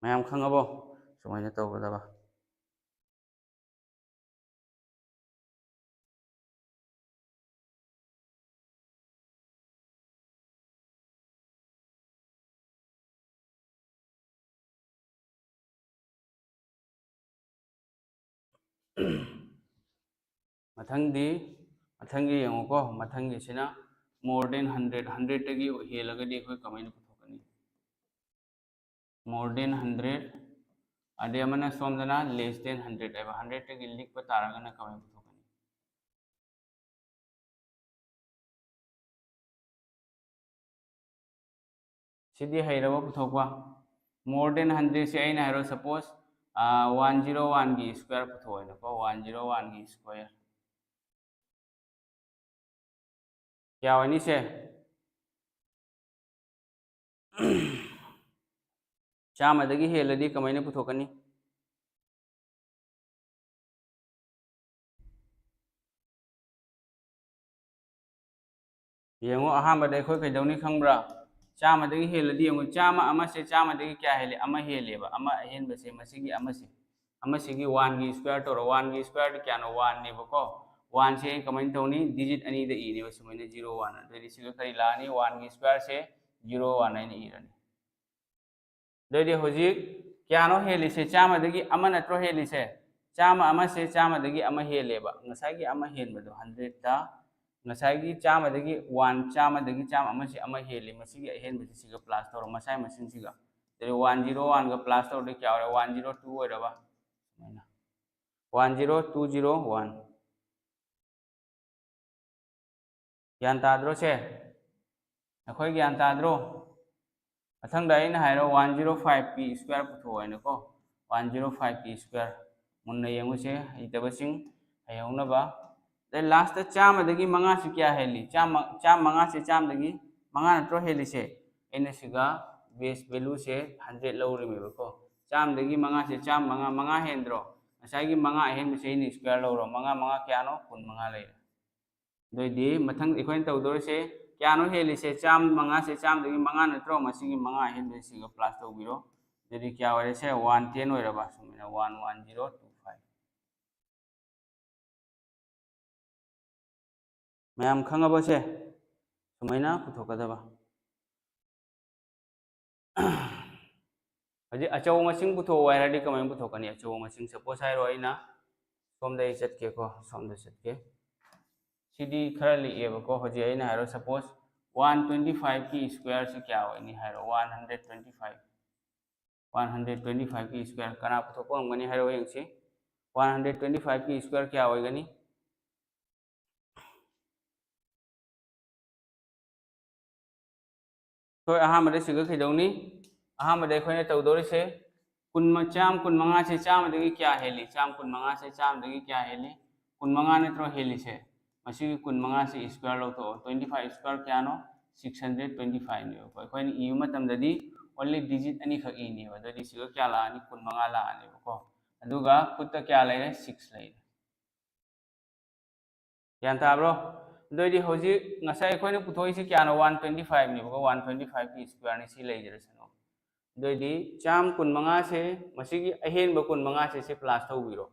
mayam khangabo sumana to badaba मथंगी यंगो को मथंगी सिना more than 100 100 तगी हेलगदी अखोय कमाइन पुथोकनी more than 100 अदे अमना सोमदना less than 100 एबा 100 तगी लिख प तारगना कमाइन पुथोकनी सिदी हैरबो पुथोकवा more than 100 से अइना हाइरो suppose 101 की square पुथोयना को 101 की स्क्वायर क्या होनी से चामदगी हेलदी कमाइन पुथोकनी येंगो अहामबदे अखोय कइदौनी खंगब्रा चामदगी हेलदी येंगो चामा अमा से चामदगी क्या हेले अमा हेलेबा अमा अहेन बसे मसिगी अमा से 1 की स्क्वायर तोरो 1 की स्क्वायर क्यानो 1 ने बको 1 से कमेंट होनी डिजिट अनी द ई ने बस मैंने 0 1 तो सिगा करी लानी 1 की स्क्वायर से 0 1 ने इरनी दोदे होजिक क्या नो हेली से चाम दगी अमा नत्रो हेली से चाम अमा से चाम दगी अमा हेलेबा ngसाई अमा हेनबदो 100 ता ngसाई चाम दगी 1 चाम दगी चाम अमा से अमा हेली मसिगी हेनबदि सिगा प्लस तोर मसाई मसिन सिगा दे 101 का प्लस तोर दे क्या हो 102 ओरबा मैना 10201 ज्ञान ताद्रो से अखोई ज्ञान ताद्रो अथंग दाइन हाइरो 105 की स्क्वायर पुथो है नको 105 की स्क्वायर मुन्ना यंगु से इतबसिंग हयौनबा दे लास्ट चाम दगी मंगा से क्या हेली चाम मंगा से चाम दगी मंगा नत्रो हेली से एने सिगा बेस वैल्यू से 100 लौरी मेबको चाम दगी मंगा से चाम मंगा मंगा हेंद्रो असाई मंगा हेन से इन स्क्वायर लौरो मंगा मंगा क्या नो कुन मंगा ले दोदी मथंग इखोइन तौदोर से क्या नो हेली से चाम मंगा से चाम दगी मंगा नत्रो मसिगी मंगा हेन सिगा प्लस तौबिरो दोदी क्या होरे से 110 ओरबा सुमिना 11025 मैम खंगबो से सुमैना पुथोकदबा हजी अचौ मसिंग पुथो वायरडी कमाय पुथोकनी अचौ मसिंग सपोज हाइरो आइना सोमदे चटके को सोमदे चटके सीडी खरा लिएबको हजी आइना हाइरो सपोज 125 की स्क्वायर से क्या होनी हाइरो 125 की स्क्वायर कना पुथोको हमगनी हाइरो यंगसी 125 की स्क्वायर क्या होगनी तो अहमदे सिगा खिदौनी अहमदे अखोइना तौदोर से चाम कुनमंगा से चाम दगी क्या हेली चाम कुनमंगा से चाम दगी क्या हेली कुनमंगा नत्रो हेली से मसिगी कुनमंगा से स्क्वायर लो तो 25 स्क्वायर क्या नो 625 ने को अखोइना ई मतमददी ओनली डिजिट अनी खक ई ने बददी सिगा क्या लानी कुनमंगा लानी को अदुगा खुत्ता क्या लेरे 6 लेरे यान ताब्रो दोदी होजी ngसाई अखोइना पुथोई से क्या नो 125 ने को 125 की स्क्वायर ने सी लेजरसनो दोदी चाम कुनमंगा से मसिगी अहेन ब कुनमंगा से प्लस तौबिरो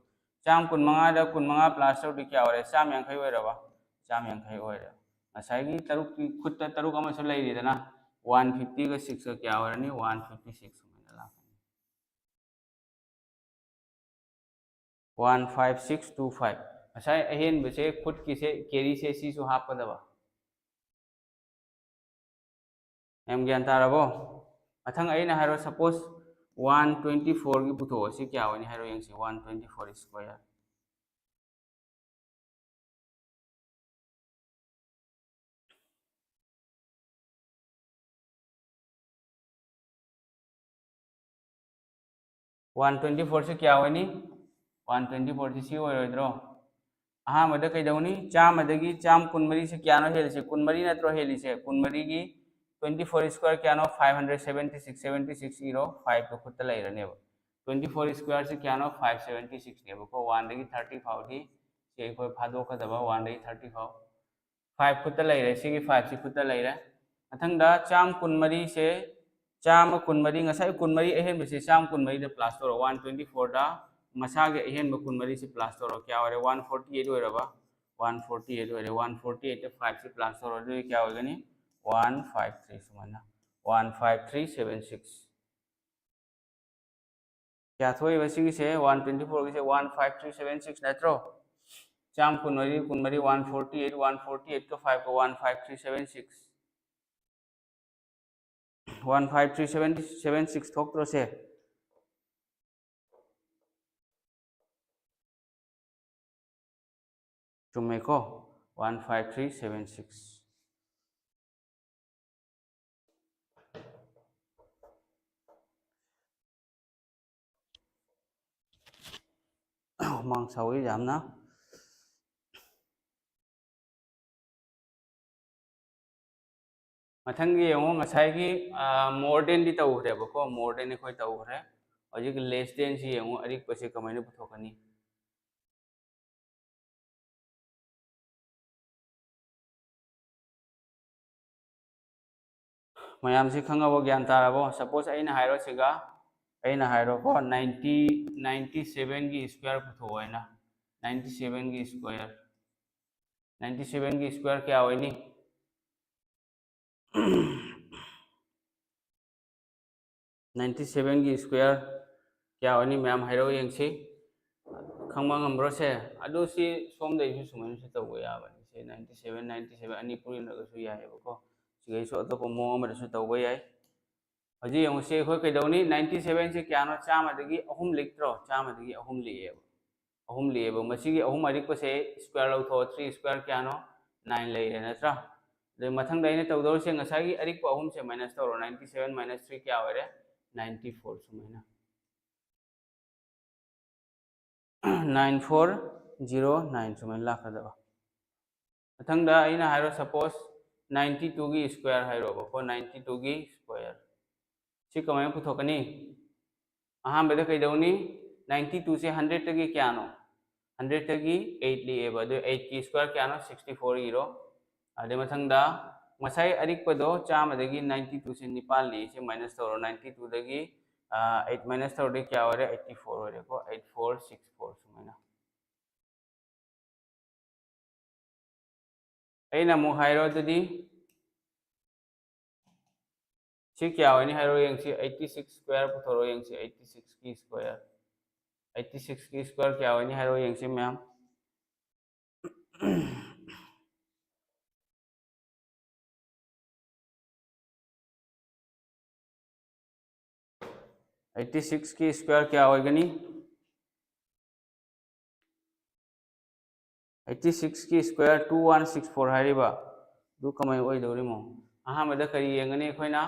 चाम कुनमंगा दा कुनमंगा प्लस तौदि क्या होरे चाम यांखै ओइरबा चाम यांखै ओइरे ngसाई तरुक की खुत्ता तरुक अमा सो लेरिदना 150 का 6 का क्या होरनी 156 मैना ला 15625 ngसाई अहेन बसे खुद की से केरी से सी सो हापदबा एम ज्ञान तारबो अथंग आइना हाइरो सपोज 124 की पुथो से क्या होनी हाइरो यंगसी 124 स्क्वायर वन 124 से क्या होनी 124 से सी होइद्रो अहमद कईदौनी चामदगी चाम कुनमरी से क्या नो हेली से कुनमरी नत्रो हेली से कुनमरी की 24 स्क्वायर क्या नो 576 इरो 5 तो खुद लेरनेब 24 स्क्वायर से क्या नो 576 नेब को 1 दगी 30 फाउदी से कोई फादोकदबा 1 दगी 30 फाउ 5 खुद लेरे सिगी 5 से खुद लेरे अथंगदा चाम कुनमरी से चाम कुनमरी ngसाई कुनमरी अहेन बसे चाम कुनमरी द प्लस तोरो 124 दा मसागे अहेन ब कुनमरी से प्लस तोरो क्या होरे 148 होरबा 148 होरे 148 ते 5 से प्लस तोरो दे क्या होगनी 153 सुमना 15376 क्या थोई बसी से 124 से 15376 नत्रो चाम कुनमरी 148 का 5 को 15376 15376 थोक्त्रो से चुम्मे को 15376 mang sawi jamna मथंगी येंगो ngसाई मोर देन दी तौरेबको मोर देन अखोई तौरे हजिक लेस देन सी येंगो अरिक पसे कमाइनो पुथोकनी मयाम से खंगबो ज्ञान तारबो सपोज आइना हाइरो सिगा आइना हाइरो को 97 की स्क्वायर पुथो है ना 97 की स्क्वायर 97 की स्क्वायर क्या होनी 97 की स्क्वायर क्या होनी मैम हाइरो यंगसी खंबा ngambro adu si som dai su sumen su taw ya ba se 97 ani puri na su ya he ko sigai so to ko mo ma su taw ya haji yang se khoi kai dau ni 97 se kya no chama dagi ahum liktro chama dagi ahum liye ahum liye ba masi gi ahum arik pa se square lau tho 3 square kya no 9 lai re na tra de mathang dai ne taw do se ngasai gi arik pa ahum se minus to 97 minus 3 kya ho re 94 sumaina 9409 सुमें लाखदबा मथंगदा आइना हाइरो suppose 92 की square हाइरो बको 92 की square सी कमाय पुथोकनी अहां बेदा कइदौनी 92 से 100 तकी क्या no 100 तकी 8 लिएबा दो 8 की स्क्वायर क्या नो 64 इरो आदे मथंगदा मसाई अरिकपदो चामदगी 92 से निपाल ली से माइनस तोरो 92 दगी 8 माइनस तोरो क्या हो रे 84 हो रे को 8464 सुमेना अना मु हाइरो ददी सी क्या होनी हाइरो यंगसी 86 स्क्वायर पुथोरो यंगसी 86 की स्क्वायर 86 की स्क्वायर क्या होनी हाइरो यंगसी मैम 86 की स्क्वायर क्या होगनी 86 की स्क्वायर 2164 हाइरिबा दु कमाय ओइ दौरिमो अहामदा करी यंगने खोइना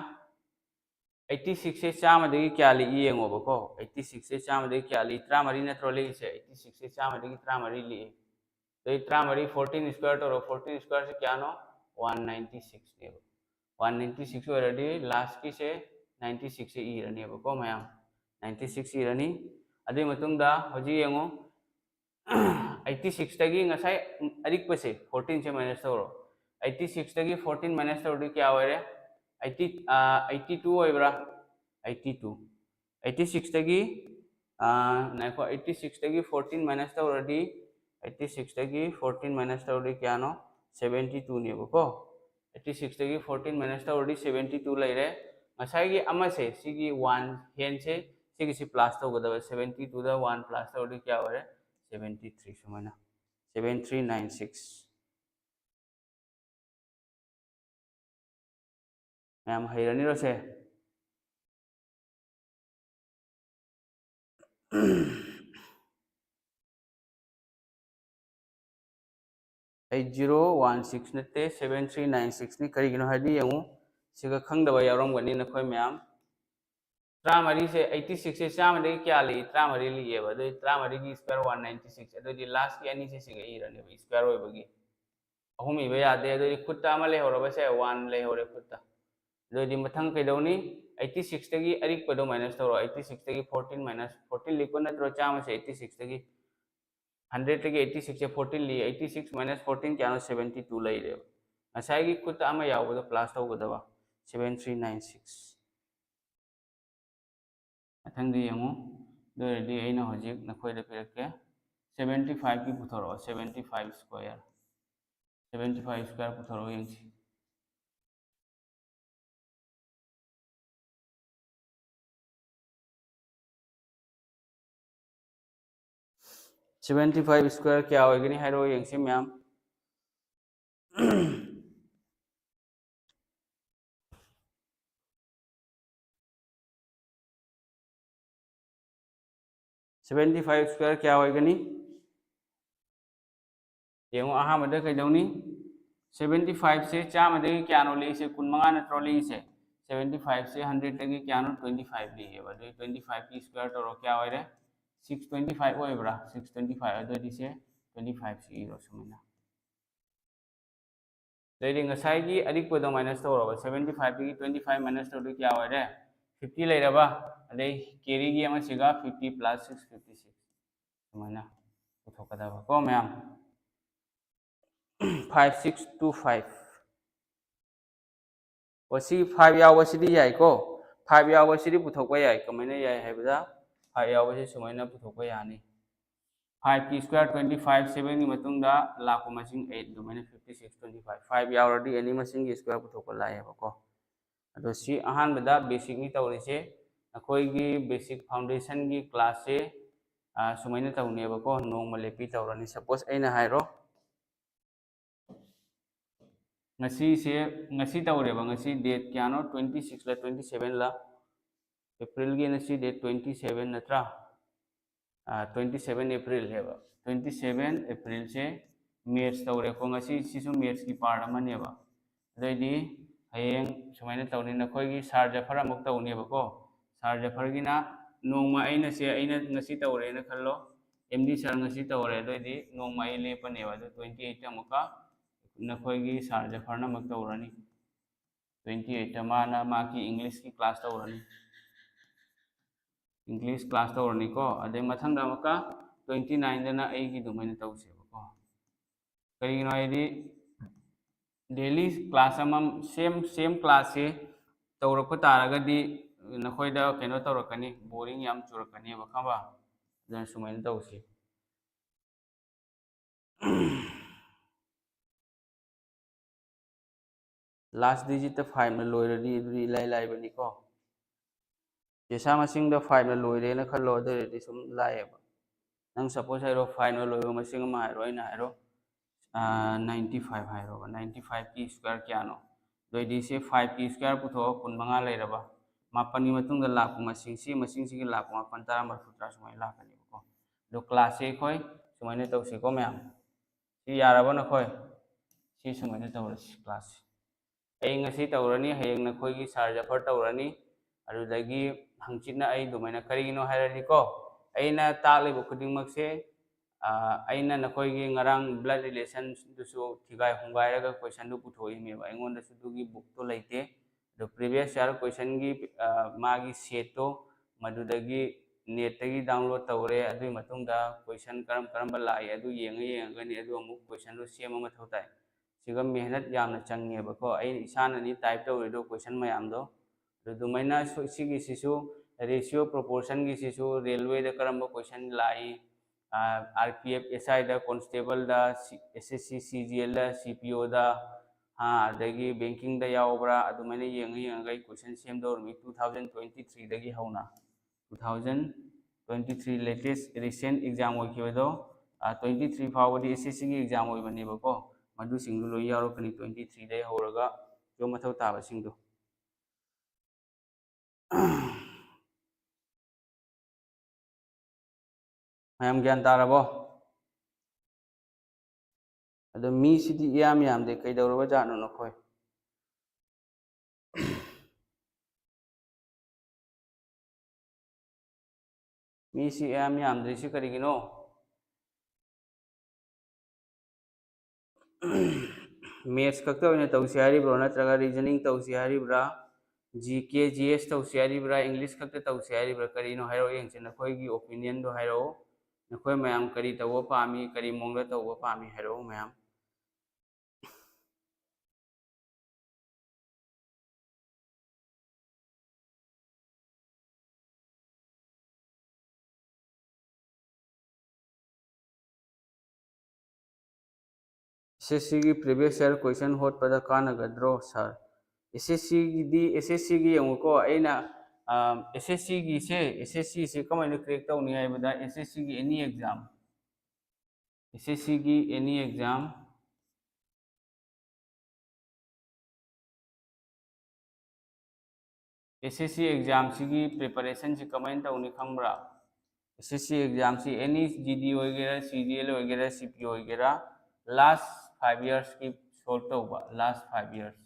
86 से चामदगी क्या ली येंगोबको 86 से चामदगी क्या ली 3 नत्रो ली से 86 से चामदगी 3 ली तो 3 14 स्क्वायर तो 14 स्क्वायर से क्या नो 196 ने 196 ऑलरेडी लास्ट की से 96 से इरनी बको मैम 96 इरनी अदि मतुंगदा हजी येंगो 86 तगी ngasai adik pase 14 से माइनस तोरो 86 तगी 14 माइनस तोरो क्या हो रे 82 होइब्रा 82 86 तगी नाइको 86 तगी 14 माइनस तोरो दी 86 तगी 14 माइनस तोरो क्या नो 72 ने बको 86 तगी 14 माइनस तोरो दी 72 लेरे ngasai gi ama se sigi 1 hen se sigi si plus to gada 72 da 1 plus तोरो क्या हो रे 73 सुमाना 7396 मैम हैरानी रोसे 8016 नते 7396 नि करिगिनो हादी यंगु सिगा खंगदबा यावरमगनी नखोय मैम 3 से 86 से चामदे क्या ली 3 लिएबा दो 3 की स्क्वायर 196 अदोदी लास्ट की अनि से सिगा इरने स्क्वायर होइबगी अहुम इबे यादे अदोदी खुत्ता अमा लेहौरबा से 1 लेहौरे खुत्ता अदोदी मथंग कइदौनी 86 तगी अरिक पदो माइनस तोरो 86 तगी 14 माइनस 14 लिको नत्रो चाम से 86 तगी 100 तगी 86 से 14 ली 86 माइनस 14 क्या नो 72 लई रे असाई की खुत्ता अमा यावबो प्लस तौगदबा 7396 मथंग यंगो दोरदी अइना हजिक नखोयदा पिरके 75 की पुथरो 75 स्क्वायर 75 स्क्वायर पुथरो यंगसी 75 स्क्वायर क्या होगी हाइरो यंगसी मैम 75 स्क्वायर क्या होगी येंगो अहामदा कइदौनी 75 से चामदगी क्या नो ली से 15 नत्रो ली से 75 से 100 तगी क्या नो 25 ली है बदे 25 की स्क्वायर तोरो क्या होय रे 625 होइब्रा 625 अदोदी से 25 से इरो सुमिना लेडी ngasai gi adik podo minus toro 75 gi 25 minus toro क्या होय रे 50 लेरबा अदे केरी gi ama siga 50 plus 6 56 Sumina पुथोकदा को मैम 5625 वसी 5 यावसिदी याय को 5 यावसिदी पुथोकबा याय कमायना याय हायबदा 5 यावसि सुमायना पुथोकबा यानी 5 की स्क्वायर 25 7 की मतुंगदा लाखो मसिंग 8 दुमैना 56 25 5 यावरदी एनी मसिंग की स्क्वायर पुथोको लाएबको अदो सी अहानबदा बेसिक नि तौरिसे अखोइगी बेसिक फाउंडेशन की क्लास से सुमैना तौनेबको नोंमा लेपी तौरनी सपोज अइना हाइरो ngasi se ngasi taureba ngasi date kyano 26 la 27 la April gi ngasi date 27 natra 27 April heba 27 April se match taure ko ngasi sisu match ki part amane ba dai hayeng sumaina tawni na khoi gi sar jafar amuk tawni ba ko sar jafar gi na nongma aina se aina ngasi tawre na khallo md sar ngasi tawre dai nongma ai le pa ne ba 28 amuka na khoi gi sar jafar na mak tawrani 28 mana ma ki english ki class tawrani English class tawrani ko ade mathang da maka 29 dana ai gi dumaina tawse ko kari no ai di daily class amam same class se tawrak taraga di nakhoi da keno tawrakani boring yam churakani ba khaba dan sumaina tawse last digit ta 5 na loiradi duri lai bani ko jesa masing da 5 na loire na khallo da di sum lai ba nang suppose hairo 5 na loiro masing ma hairo ina hairo 95 hairo 95 की square क्या no दोइदी से 5 की square पुथो कुन मंगा लेरबा मापन की मतुंग दा लाख मसिंग की लाख मापन तारा मरफुत्रा सुमाय लाखनी को दो क्लास से खोय सुमायने तौसे को मैम सी याराबो न खोय सी सुमायने तौरस class ai ngasi tawrani hayeng na khoi gi sar jafar tawrani adudagi hangchina ai dumaina karino hairani ko aina tale bu khuding mak se aina na khoi gi ngarang blood relation dusu thigai hungai raga question du puthoi me ba engon da su gi book to leite the previous year question gi magi set to madudagi net tagi download tawre adui matung da question karam karamba lai adu yenga ni adu amuk question du sema ma thotai सिगम मेहनत यामना चंगेबको आई इसाननी type तौरिदो question मयामदो दुमैना सिगी सिसु रेशियो प्रोपोर्शन की सिसु रेलवे दा करम क्वेश्चन लाई आरपीएफ एसआई दा कांस्टेबल दा एसएससी सीजीएल दा सीपीओ दा हाँ अदगी बैंकिंग दा यावब्रा अदुमैना येंगा क्वेश्चन सेमदोरमी 2023 दगी हौना 2023 लेटेस्ट रिसेंट एग्जाम होखिबदो 23 फावदी एसएससी की एग्जाम होइबनेबको मधु सिंगु लो यारो कनी 23 दे होरगा जो मथौ ताबा सिंगु मैम ज्ञान तारबो अदो मी सिदी याम दे कैदौरबा जानो नखोय मी सी याम द्रिसि करिगिनो मैथ्स खक्ता ओइना तौसि हारिब्रो नत्रगा रीजनिंग तौसि हारिब्रा जीके जीएस तौसि हारिब्रा इंग्लिश खक्ता तौसि हारिब्रा करिनो हाइरो येंचे नखोयगी ओपिनियन दो हाइरो नखोय मयाम करी तवो पामी करी मोंगला तवो पामी हाइरो मयाम एसएससी की प्रीवियस ईयर क्वेश्चन होट पदा कानगद्रो सर एसएससी की यंगको अइना एसएससी से कमाइन क्रेक तौनी हाइबदा एसएससी की एनी एग्जाम एसएससी एग्जाम की प्रिपरेशन से कमाइन तौनी खंबरा एसएससी एग्जाम से एनी जीडी वगैरह सीजीएल वगैरह सीपी वगैरह लास्ट 5 years की सोल्व तौबा लास्ट 5 years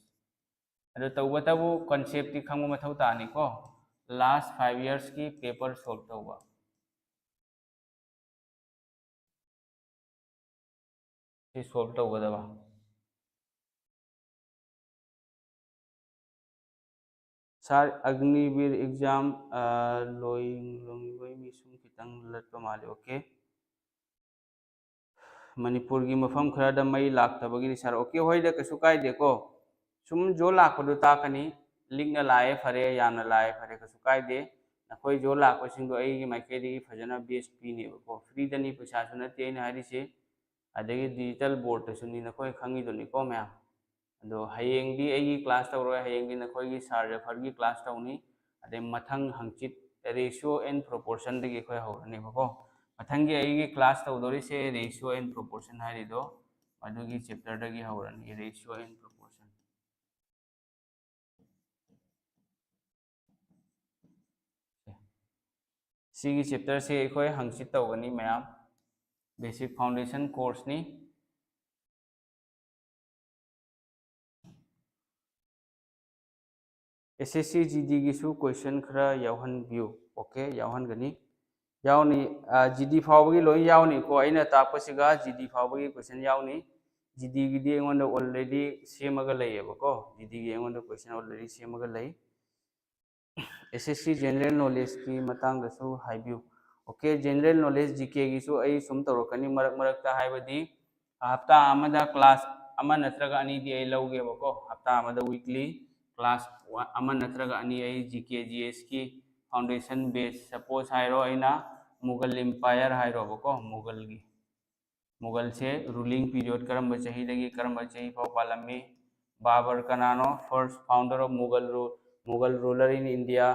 अदो तौबतबु कांसेप्ट की खंगो मथौ तानी को लास्ट 5 years की पेपर सोल्व तौबा से सोल्व तौगदबा सर अग्निवीर एग्जाम लोई मिसुम खितंग लटपा माले ओके मणिपुर की मफम खरद मई लाक्तबगी सर ओके होइदा कसु कायदे को सुम जो लाखपदु ताकनी लिंगना लाए फरे यामना लाए फरे कसु कायदे नखोई जो लापसिंग माइकई फजना बेस्ट पीनेबको फ्रीदनी पैसा नते हारिसे अदगी डिजिटल बोर्ड तसुनी नखोई खंगीदुनिको मैम अदो हयेंगी एगी क्लास तौर हयेंगी नखोई सार जफर की क्लास तौनी अदे मथंग हंचित रेशियो एंड प्रोपोर्शन दगी खोय हौरनेबको मथंगी एगी क्लास तौदोरी से रेशियो एंड प्रोपोर्शन हारिदो मदुगी चैप्टर दगी हौरनी रेशियो एंड प्रोपोर्शन सिगी चैप्टर से खोय हंचित तौगनी मैम बेसिक फाउंडेशन कोर्स नी SSC GD की सु क्वेश्चन खरा यावहन व्यू ओके यावहन गनी यावनी GD फावगी लोई यावनी को अइना तापसिगा GD फावगी क्वेश्चन यावनी GD की दी एंगोंड ऑलरेडी सेमगा लइयेबको GD की एंगोंड क्वेश्चन ऑलरेडी सेमगा लइ SSC जनरल नॉलेज की मतंग दसु हाइब्यू ओके जनरल नॉलेज GK की सु अइ सुम तौरकनी मरक मरकता हाइबदी हफ्ता आमदा क्लास अमा नत्रगा अनि दी अइ लौगेबको हफ्ता आमदा वीकली क्लास अमा नत्रगा अनि अइ GK GS की फाउंडेशन बेस सपोज हाइरो अइना मुगल एम्पायर हाइरोबको मुगल से रूलिंग पीरियड करम चही दगी करम चही फाव पालमी बाबर कनानो first founder of Mughal ruler in India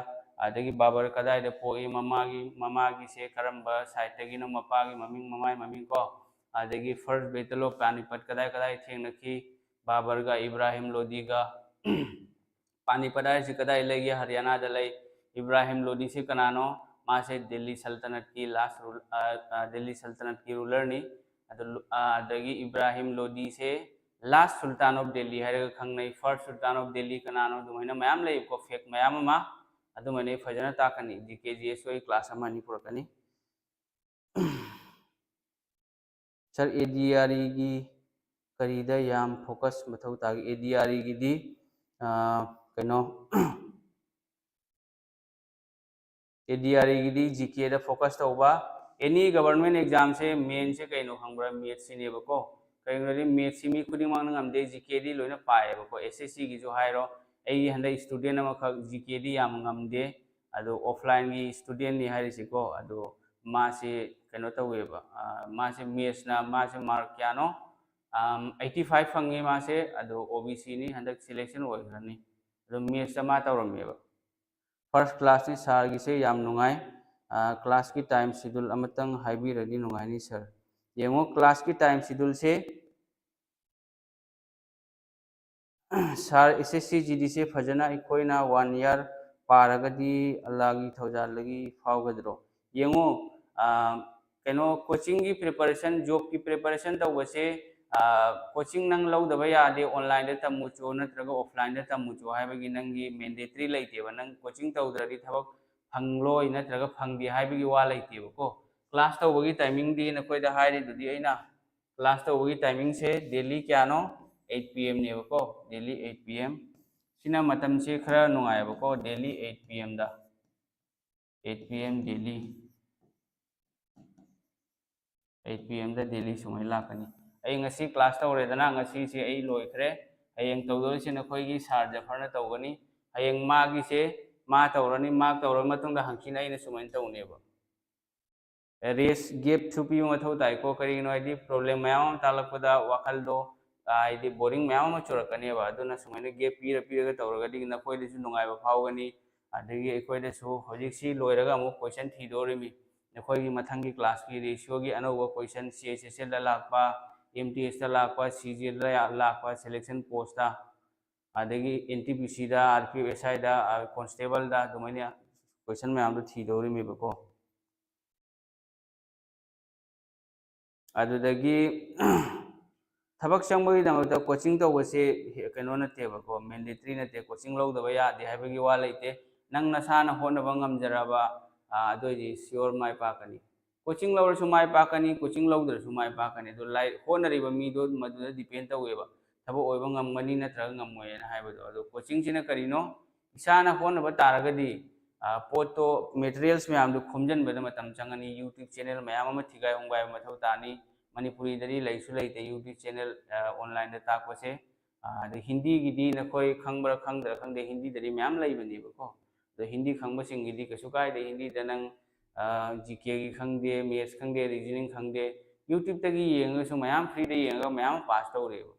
अदगी बाबर कदाई पोई ममागी से करम साइड मपागी ममिंग ममाई ममिंग को अदगी फर्स्ट बैटल ऑफ पानीपत कदाई कदाई थेंगनखी बाबर का इब्राहिम लोदी का पानीपत है कदाई लेगी हरियाणा दलई इब्राहिम लोदी से कनानो मासे दिल्ली सल्तनत की दिल्ली सल्तनत की रूलर नी अदगी इब्राहिम लोदी से लास्ट सुल्तान ऑफ दिल्ली है खंगनई फर्स्ट सुल्तान ऑफ दिल्ली कनानो दुमैना मैम ले को फेक मैम मा अदुमने फजना ताकनी जीके जीएस कोई क्लास अमानी पुरकनी सर एडीआरई की करीदा याम फोकस मथौ ताग एडीआरई की दी कनो एडीआरई की दी जीके दा फोकस तौबा एनी गवर्नमेंट एग्जाम से मेन से कनो खंबरा मैथ्स सिनेबको कहीं मैथ्स मी खुदिंग नमदे जीके दी लोइना पाएबको एसएससी की जो हाइरो आई हंदा स्टूडेंट अमखक जीके दी याम ngamde अदो ऑफलाइन की स्टूडेंट नि हारिसिको अदो मासे कनो तवेबा मासे मैथ्स ना मासे मार्क क्यानो 85 फंगे मासे अदो ओबीसी नि हंदक सिलेक्शन होइखरनी अदो मैथ्स मा तवरमेबा फर्स्ट क्लास नि सार की से याम नुंगाई क्लास की टाइम शेड्यूल अमतंग हाइबिरदी नुंगाइनी सर येंगो क्लास की टाइम शेड्यूल से सर SSC GD से फजना इकोइना 1 ईयर पारगदी अल्लाह थौजाल लगी फावगद्रो येंगो कनो कोचिंग की प्रिपरेशन जॉब की प्रिपरेशन तौबसे कोचिंग नंग लौदबा यादे ऑनलाइन दे तमुचो नत्रगा ऑफलाइन दे तमुचो हाइबगी नंगी मैंडेटरी लेतेबा नंग कोचिंग तौद्रदी थबक फंगलोय नत्रगा फंगदी हाइबगी वा लेतेबको क्लास तौबगी टाइमिंग दी नकोइदा हाइरिदुदी अइना क्लास तौबगी टाइमिंग से डेली क्यानो 8 PM नेबको डेली 8 PM सिना मतम से खरा नुंगायबको डेली 8 PM दा 8 PM डेली 8 PM दा डेली सुमै लाकनी अई ngasi क्लास तौरेदना ngasi से अई लोइखरे हयेंग तौदोरि से नखोइगी सार जफरना तौगनी हयेंग मागी से मा तौरनी माग तौर मतुंग दा हंखिना अइना सुमै तौनेबा रेस गैप थुपी मथौ ताइको करिनो आइदि प्रॉब्लम मयाम तालकदा वाखलदो आइदि बोरिंग मयाम चुरकनेबा अदुना सुमैना गैप पीरगा तौरगदि नखोइदसु नुंगाइबा फावगनी अदगी अखोइदसु हजिक्सी लोइरगा अमु क्वेश्चन थीदोरिमी नखोइगी मथंगी क्लास की रेशियो की अनौबा क्वेश्चन CHSL दा लाकपा MTS दा लाकपा CGL दा लाकपा सिलेक्शन पोस्ट दा अदगी NTPC दा RPF SI दा कांस्टेबल दा दुमैना क्वेश्चन मयाम दो थीदोरिमी बको अदुदगी थबक चंबगी दमता कोचिंग तौबसे कनो नतेबको मैंडेटरी नते कोचिंग लौदबा यादे हाइबगी वा लेते नंग नसाना होनबा ngamjaraba अदोजी श्योर माय पाकनी कोचिंग लौरसु माय पाकनी कोचिंग लौदरसु माय पाकनी दो लाई होनरिबा मीदो मदुदा डिपेंड तौवेबा थबक ओइबा ngamgani नत्रगा ngammoyena हाइबदो अदो कोचिंग सिना करिनो इसाना होनबा तारगदी पोतो मटेरियल्स मैम दो खुमजनबदा मतम चंगनी यूट्यूब चैनल मैम अमा थिगाय होंगाय मथौ तानी मणिपुरी दरी लैसु लैते यूट्यूब चैनल ऑनलाइन दा ताकपसे हिंदी की दी नखोई खंगबर खंगदर खंगदे हिंदी दरी मैम लैबनेबको हिंदी खंगबसिंगिदी कछु कायदे हिंदी दा नंग जीके की खंगदे मैथ्स खंगदे रीजनिंग खंगदे यूट्यूब तगी येंगसु मयाम फ्री दे येंगा मयाम पास तौरेबो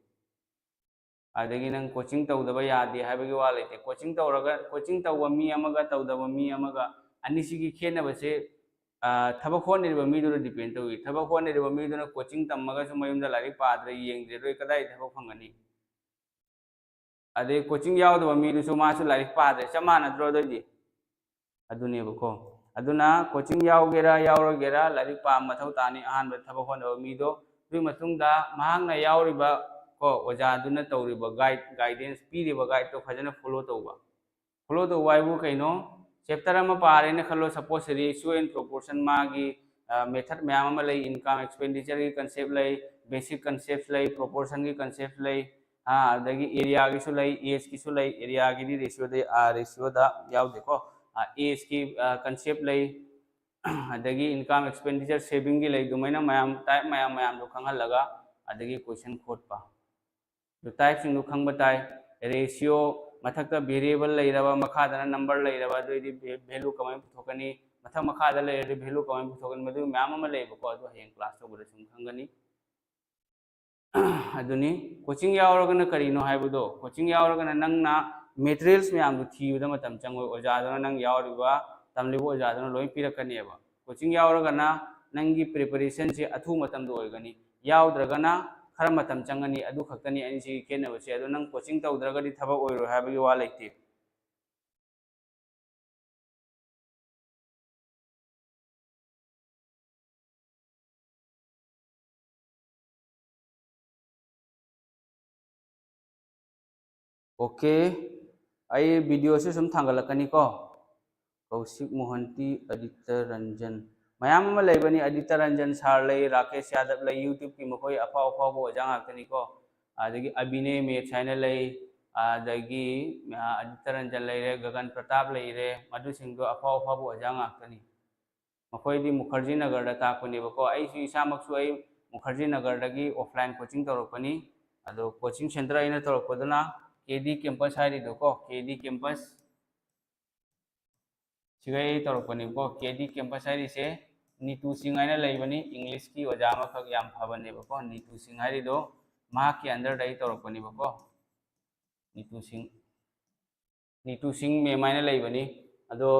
अदगी नंग कोचिंग तौदबा यादे हाबगी वा लेते कोचिंग तौरगा कोचिंग तौबा मी अमगा तौदबा मी अमगा अनिसिगी खेनबसे थबक होनेरिबा मीदुना डिपेंड तौई थबक होनेरिबा मीदुना कोचिंग तम्मगासु मयुमदा लाइक पाद्रे येंगदे रोय कदाई थबक फंगनी अदे कोचिंग यावदबा मीदुसु मासु लाइक पाद्रे चमानद्रो दोदी अदुनेबको अदुना कोचिंग यावगेरा यावरगेरा लाइक पा मथौ तानी अहानबा थबक होनबा मीदो दुई मतुंगदा महांगना यावरिबा को ओजादुना तौरिबा गाइडेंस पीरिबा गाइड तो फजना फॉलो तो वाइबु कइनो चैप्टर अमा पारेने खलो सपोज रेशियो एंड प्रोपोर्शन मागी मेथड मैम अमा लई इनकम एक्सपेंडिचर की कंसेप्ट लई बेसिक कंसेप्ट लई प्रोपोर्शन की कंसेप्ट लई हाँ अदगी एरिया की सु लई एज की सु लई एरिया की रेशियो दा याव देखो एज की कंसेप्ट लई अदगी इनकम एक्सपेंडिचर सेविंग की लई दुमैना मैम टाइप मैम दो खंगहलगा अदगी क्वेश्चन खोटपा दो टाइप सिंग दो खंगबा ताई रेशियो मथक वेरिएबल लेरबा मखादना नंबर लेरबा दोइदी वैल्यू कमाय पुथोकनी मथक मखादा लेरदि वैल्यू कमाय पुथोकनी मदु मैम अमा लेबको अदु हयेंग क्लास तौबदा सुम खंगनी अदुनी कोचिंग यावरगना करिनो हाइबदो कोचिंग यावरगना नंगना मटेरियल्स मैम दु थीबदा मतम चंगो ओजादना नंग यावरिबा तमलिबो ओजादना लोय पिरकनीबा कोचिंग यावरगना नंगी प्रिपरेशन से अथु मतम दो ओइगनी यावद्रगना खर मतम चंगनी अदु खक्तनी अनि सी केनबसे अदु नंग कोचिंग तौद्रगदी थबक ओइरो हाबगी वा लेते ओके आई वीडियो से सुम थांगलकनी को कौशिक मोहंती अदित्य रंजन मैम अमा लेबनी अदित्य रंजन सार लई राकेश यादव लई यूट्यूब की मखोय अफा अफा बो जांग आक्तनी को अदगी अभिनय मैथ्स हाइना लई अदगी अदित्य रंजन लेरे गगन प्रताप लेरे मधुसिंगदो अफा अफा बो जांग आक्तनी मखोयदी मुखर्जी नगर दा ताकपनेबको आइसु इसामक्सु आई मुखर्जी नगर दगी ऑफलाइन कोचिंग तौरपनी अदो कोचिंग सेंटर आइना तौरपदना केडी कैंपस हाइरिदो को केडी कैंपस सिगै तौरपनीको केडी कैंपस हाइरिसे नीतू सिंह आइना लेबनी इंग्लिश की ओजा मखक याम फबनेबको नीतू सिंह हाइरिदो मा की अंदर दई तौरपनीबको नीतू सिंह मेम आइना लेबनी अदो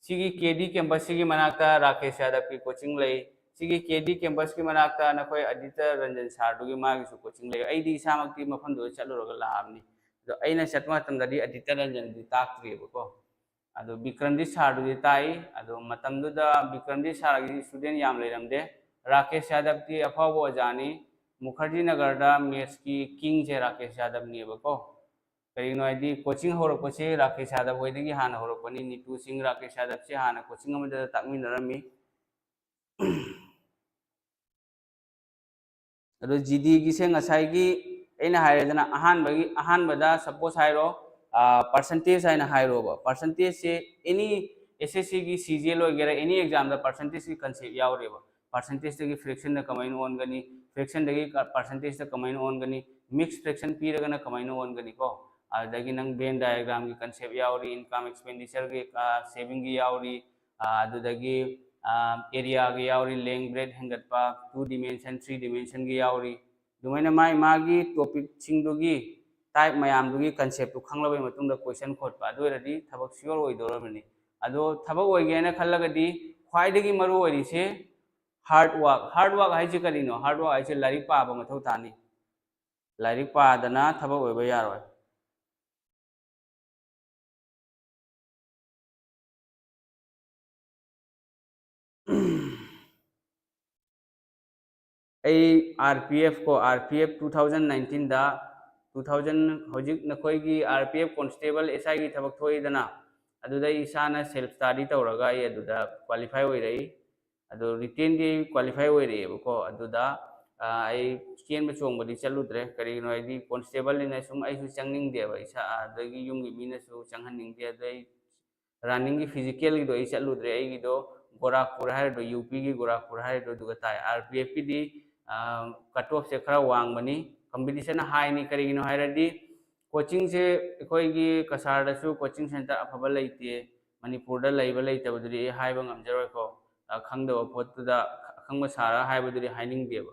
सिगी केडी कैंपस सिगी मनाक्ता राकेश यादव की कोचिंग लई सिगी केडी कैंपस की मनाक्ता नखोय अदित्य रंजन सारदुगी मागी सु कोचिंग लई आइदी इसामक्ति मफम दो चलुरगा लाबनी दो अइना चटमा तमददी अदित्य रंजन दी ताक्त्रिबको अदो विक्रमजी सारदुगी ताई अदो मतमदुदा विक्रमजी सारगी स्टूडेंट याम लेरमदे राकेश यादव की अफावो ओजानी मुखर्जी नगर दा मैथ्स की किंग से राकेश यादव नेबको करीनो आइदी कोचिंग होरपसे राकेश यादव होइदगी हाना होरपनी नीतू सिंह राकेश यादव से हाना कोचिंग अमदा ताकमिनरमी अदो जीडी की से ngसाइगी एना हाइरेदना अहानबदा सपोज हाइरो परसेंटेज हाइना हाइरोबा परसेंटेज से एनी एसएससी की सीजीएल वगैरह एनी एग्जाम दा परसेंटेज की कंसेप्ट यावरेबा परसेंटेज दगी फ्रैक्शन दा कमाइन ओनगनी फ्रैक्शन दगी परसेंटेज दा कमाइन ओनगनी मिक्स फ्रैक्शन पीरगना कमाइन ओनगनी को अदगी नंग वेन डायग्राम की कंसेप्ट यावरी इनकम एक्सपेंडिचर की सेविंग की यावरी अदुदगी एरिया की यावरी लेंग ब्रेड हेंगटपा 2 डिमेंशन 3 डिमेंशन की यावरी दुमैना माई मागी टॉपिक सिंगदुगी टाइप मैम कंसेप्ट खंगलबे मतुंगदा क्वेश्चन खोटपा अदुरदी थबक सियोर ओइदोरबनी अदो थबक ओइगेना खल्लगदी ख्वाइदगी मरु ओइरिसे हार्ड वर्क हाइसे करिनो हार्ड वर्क हाइसे लाइक पाबा मथौ तानी लाइक पादना थबक ओइबा यारोय आरपीएफ को आरपीएफ 2019 दा 2000 हजिक नखोई आरपीएफ कांस्टेबल एसआई की थबक थोइदना अदुदा इसाना सेल्फ स्टडी तौरगा अदुदा क्वालिफाई ओइरई अदो रिटेन की क्वालिफाई ओइरेबको अदुदा आई चेन बचोंबदी चलुद्रे करिनो आइदी कांस्टेबल ने सुम आइसु चंगनिंगदेबा इसा अदगी युमगी मीनसु चंगहनिंगदे अदई रनिंग की फिजिकल की दो आई चलुद्रे आई दो गोरखपुर है दो यूपी की गोरखपुर है दो दुगता है आरपीएफ की दी कट ऑफ से खरा वांगबनी कंपटीशन हाई नि करिगिनो हाइरदी कोचिंग से अखोई कसारदसु कोचिंग सेंटर अफब लेते मणिपुर लेतबदुदी हाइब ngamjaroiko खंगदब पोतुदा खंग सारा हाइबदुदी हाइनिंगदेब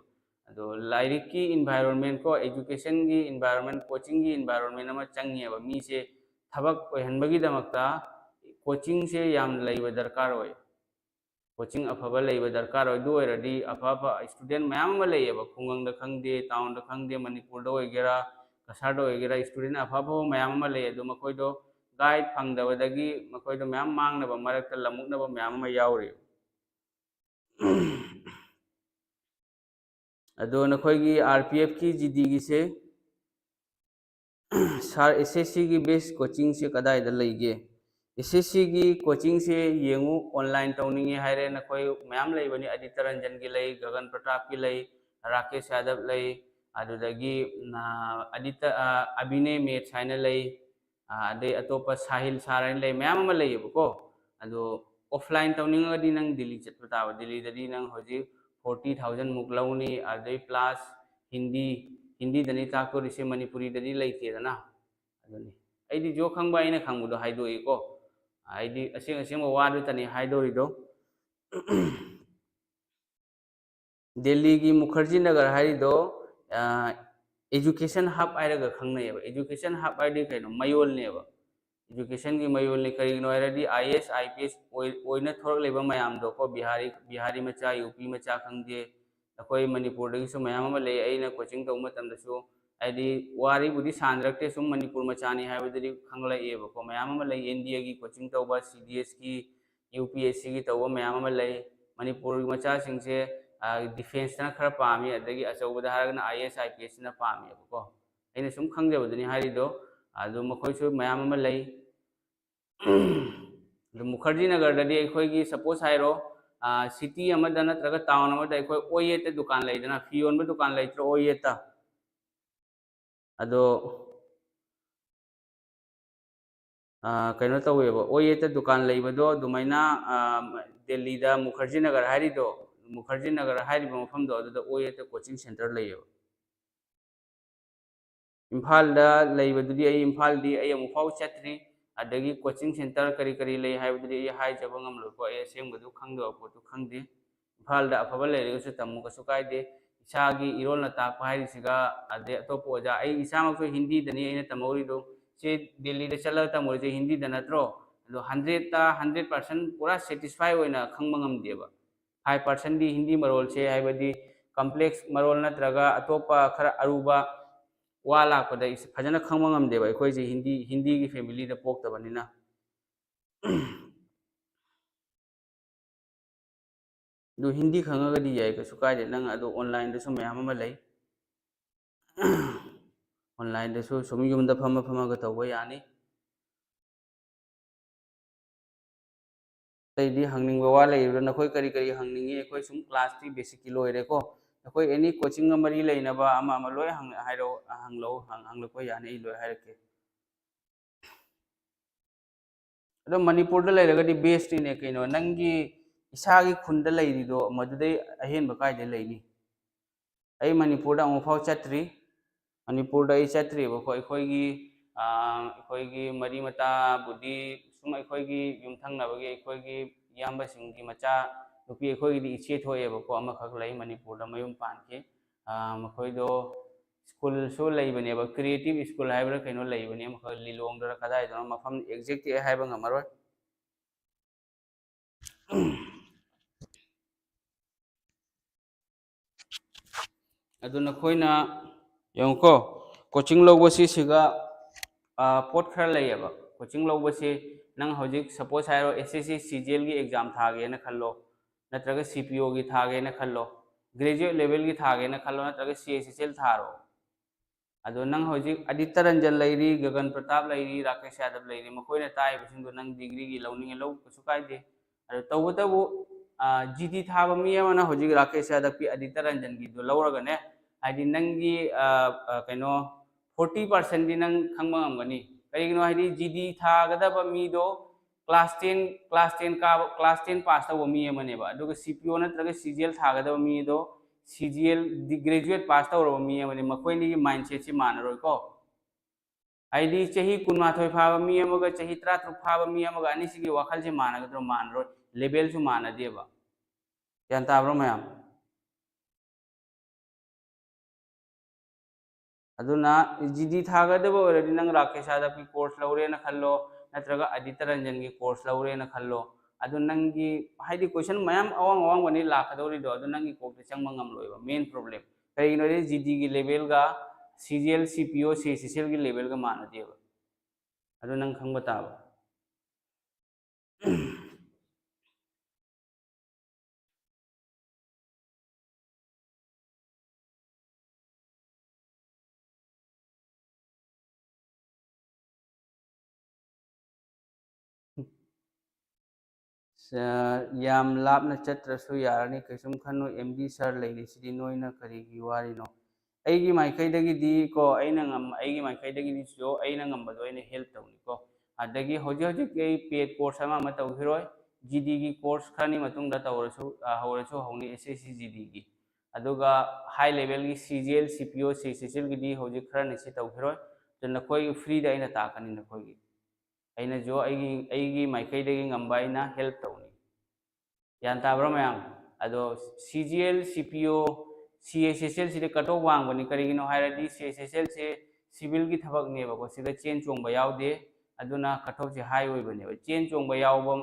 अदो लाइरिक की इन्वायरमेंट को एजुकेशन की इन्वायरमेंट कोचिंग की इन्वायरमेंट अमा चंगेब मीसे थबक ओइहनबगीदमक्ता कोचिंग से याम लेब दरकार होय कोचिंग अफब लेब दरकार होय दु ओइरदी अफब स्टूडेंट मयाम अमा लेब खुंगंग खंगदे टाउन खंगदे मणिपुर ओइगेरा कसार ओइगेरा स्टूडेंट अफब मयाम अमा ले अदु मखोइदो गाइड फंगदबदगी मखोइदो मयाम मांगनब मरक्ता लमुकनब मयाम अमा याउरि अदो नखोइगी आरपीएफ की जीडी की से सार एसएससी की बेस्ट कोचिंग से कदाई लेगे एसएससी की कोचिंग से येंगु ऑनलाइन तौनिंगे हाइरे नखोई मयाम लेबनी आदित्य रंजन की लई गगन प्रताप की लई राकेश यादव लई अदुदगी आदित्य अभिनय मेथ्स हाइना लई अदे अतोप साहिल सारन लई मयाम अमा लेबको अदो ऑफलाइन तौनिंगदी नंग दिल्ली चटप ताब दिल्ली ददी नंग होजी 40,000 मुक लौनी अदे प्लस हिंदी हिंदी दनी ताकोरिसे मणिपुरी ददी लेतेदना अदुनी अइदी जो खंगबा आइना खंगबदो हाइदोइको आइदी असेंग असेंग वादु तनी हाइदोरिदो दिल्ली की मुखर्जी नगर हाइदो एजुकेशन हब आइरगा खंगनेब एजुकेशन हब आइदी कइनो मयोलनेब एजुकेशन की मयोल ने करीनो आइरदी आईएएस आईपीएस ओइना थोरक लेबा मयाम दो को बिहारी मचा यूपी मचा खंगे अखोई मणिपुर दगी सु मयाम अमा ले अइना कोचिंग तौ मतमदसु आइदी वारी बुदी सांद्रक्ते सुम मणिपुर मचानी हाइबदरी खंगलाएब को मयाम अमा ले एनडीए की कोचिंग तौबा सीडीएस की यूपीएससी की तौबा मयाम अमा ले मणिपुर मचा सिंगसे डिफेंस ना खरा पामी अदगी अचौबदा हारगना आईएएस आईपीएस ना पामी को अइना सुम खंगजबदनी हारिदो आदो मखोइसु मयाम अमा ले मुखर्जी नगर ददी अखोई सपोज हाइरो सिटी अमदा नत्रगा टाउन अमदा अखोई ओएत दुकान लेदना फियोन दुकान लेत्रो ओएत अदो कइनो तवेब ओएत दुकान लेबदो दुमैना दिल्ली दा मुखर्जी नगर हारिदो मुखर्जी नगर हारिबो मफमदो अदुदा ओएत कोचिंग सेंटर लेयब इम्फाल दा लेबदुदी अई इम्फाल दी अई अमुफाव चत्रि अदगी कोचिंग सेंटर करी करी ले हाइबदुदी अई हाइजब ngamloko अई असेंबदु खंगदो पोतु खंगदे इम्फाल दा अफब लेरगसु तम्मु कसु कायदे इसागी इरोल ना ताकपा हाइसिगा अदे अतोप ओजा अई इसामकसु हिंदी दनी अइना तमौरिदो से दिल्ली दे चला तमौरिजे हिंदी दा नत्रो अदो 100 ता 100% पूरा सेटिस्फाई होइना खंगबा ngamदेबा 5% दी हिंदी मरोल से हाइबदी कॉम्प्लेक्स मरोल नत्रगा अतोप खरा अरुबा वा लापद फजन खंगबा ngamदेबा अखोइजे हिंदी की फैमिली दा पोक्तबनिना दो हिंदी खंगगदी याय कसु कायदे नंग अदो ऑनलाइन दसु मयाम अमा लई ऑनलाइन दसु सुम युमदा फम फमगा तौबा यानी तैदी हंगनिंग वा लेइरो नखोई करी करी हंगनिंगे अखोई सुम क्लास टी बेसिक की लोइरे को अखोई एनी कोचिंग मरी लेइनबा अमा अमा लोय हंग हाइरो हंगलो हंगलो यानी लोय हाइरके अदो मणिपुर दा लेरगदी बेस्ट ने कइनो नंगी इसागी खुंद लेरिदो मदुदै अहेनबा कायदे लेनी अई मणिपुर दा अमुफाव चत्रि मणिपुर दा चत्रि बको अखोइगी मरी मता बुदी सुम अखोइगी युमथंगनबगी अखोइगी यामबसिंगी मचा नुपी अखोइगी इचे थोएबको अमखक लई मणिपुर दा मयुम पानके मखोइदो स्कूल सो लेबनेबा क्रिएटिव स्कूल हाइबरा कइनो लेबने मख लिलोंग दरा कदाइदो मफम एग्जैक्ट हाइबा ngamaroy अदु नखोइना यंको कोचिंग लौबसी सिगा पोट खरा लेयबा कोचिंग लौबसी नंग हौजिक सपोज हाइरो एसएससी सीजीएल की एग्जाम थागे ना खल्लो नत्रगा सीपीओ की थागे ना खल्लो ग्रेजुएट लेवल की थागे ना खल्लो नत्रगा सीएसएसएल थारो अदो नंग हौजिक आदित्य रंजन लेरी गगन प्रताप लेरी राकेश यादव लेरी मखोइना ताइबसिंदो नंग डिग्री की लौनिंग लौ कसु कायदे अदो तौबतबु जीडी थाबा मी अमना हौजिक राकेश यादव की आदित्य रंजन की दो लौरगने हाइदि नंगी कइनो 40% दी नंग खंगबा ngamgani करिगिनो हाइदि जीडी थागदबा मीदो क्लास 10 पास तब मी अमनेबा अदुगा सीपीओ नत्रगा सीजीएल थागदबा मीदो सीजीएल ग्रेजुएट पास तौरबा मी अमने मखोइनी माइंडसेट से मानरोय को आईडी चाही कुनमाथोय फाबा मी अमगा चाही 13 फाबा मी अमगा अनिसिगी वखल से मानगद्रो मानरो लेवल सु मानदेबा यान ताब्रो मयाम अदुना जीडी थागदबो ओरदी नंग राकेशादा की कोर्स लौरे न खल्लो नत्रगा आदित्य रंजन की कोर्स लौरे न खल्लो अदु नंगी हाइदी क्वेश्चन मयाम अवांग अवांग वनी लाखदौरी दो अदु नंगी कोकते चंगम ngam मेन प्रॉब्लम कईनो रे जीडी की लेवल गा सीजीएल सीपीओ सीसीएल की लेवल का मानदेबा अदु नंग खंग बताबा याम लापना चत्रसु यारनी कैसुम खन्नो एमडी सर लेरिसिदी नोइना करिगी वारिनो अगी माइकैदगी दी को अइना ngam अगी माइकैदगी दी जो अइना ngambado अइना हेल्प तौनी को अदगी होजे होजे के पेड कोर्स अमा म तौहिरोय जीडी की कोर्स खनी मतुंग दा तौरसु हौरसु हौनी एसएससी जीडी की अदुगा हाई लेवल की सीजीएल सीपीओ सीसीएल की दी होजे खरनी से तौहिरोय तो नखोई फ्री दा अइना ताकनी नखोई अइना जो अगी माइकैदगी ngamba अइना हेल्प तौनी यान ताब्रो मयाम अदो सीजीएल सीपीओ सीएसएसएल से कटो वांगबनी करिगिनो हायरदी सीएसएसएल से सिविल की थबक नेबको सिदा चेन चोंगबा यावदे अदुना कटो से हाई ओइबनेबा चेन चोंगबा यावबा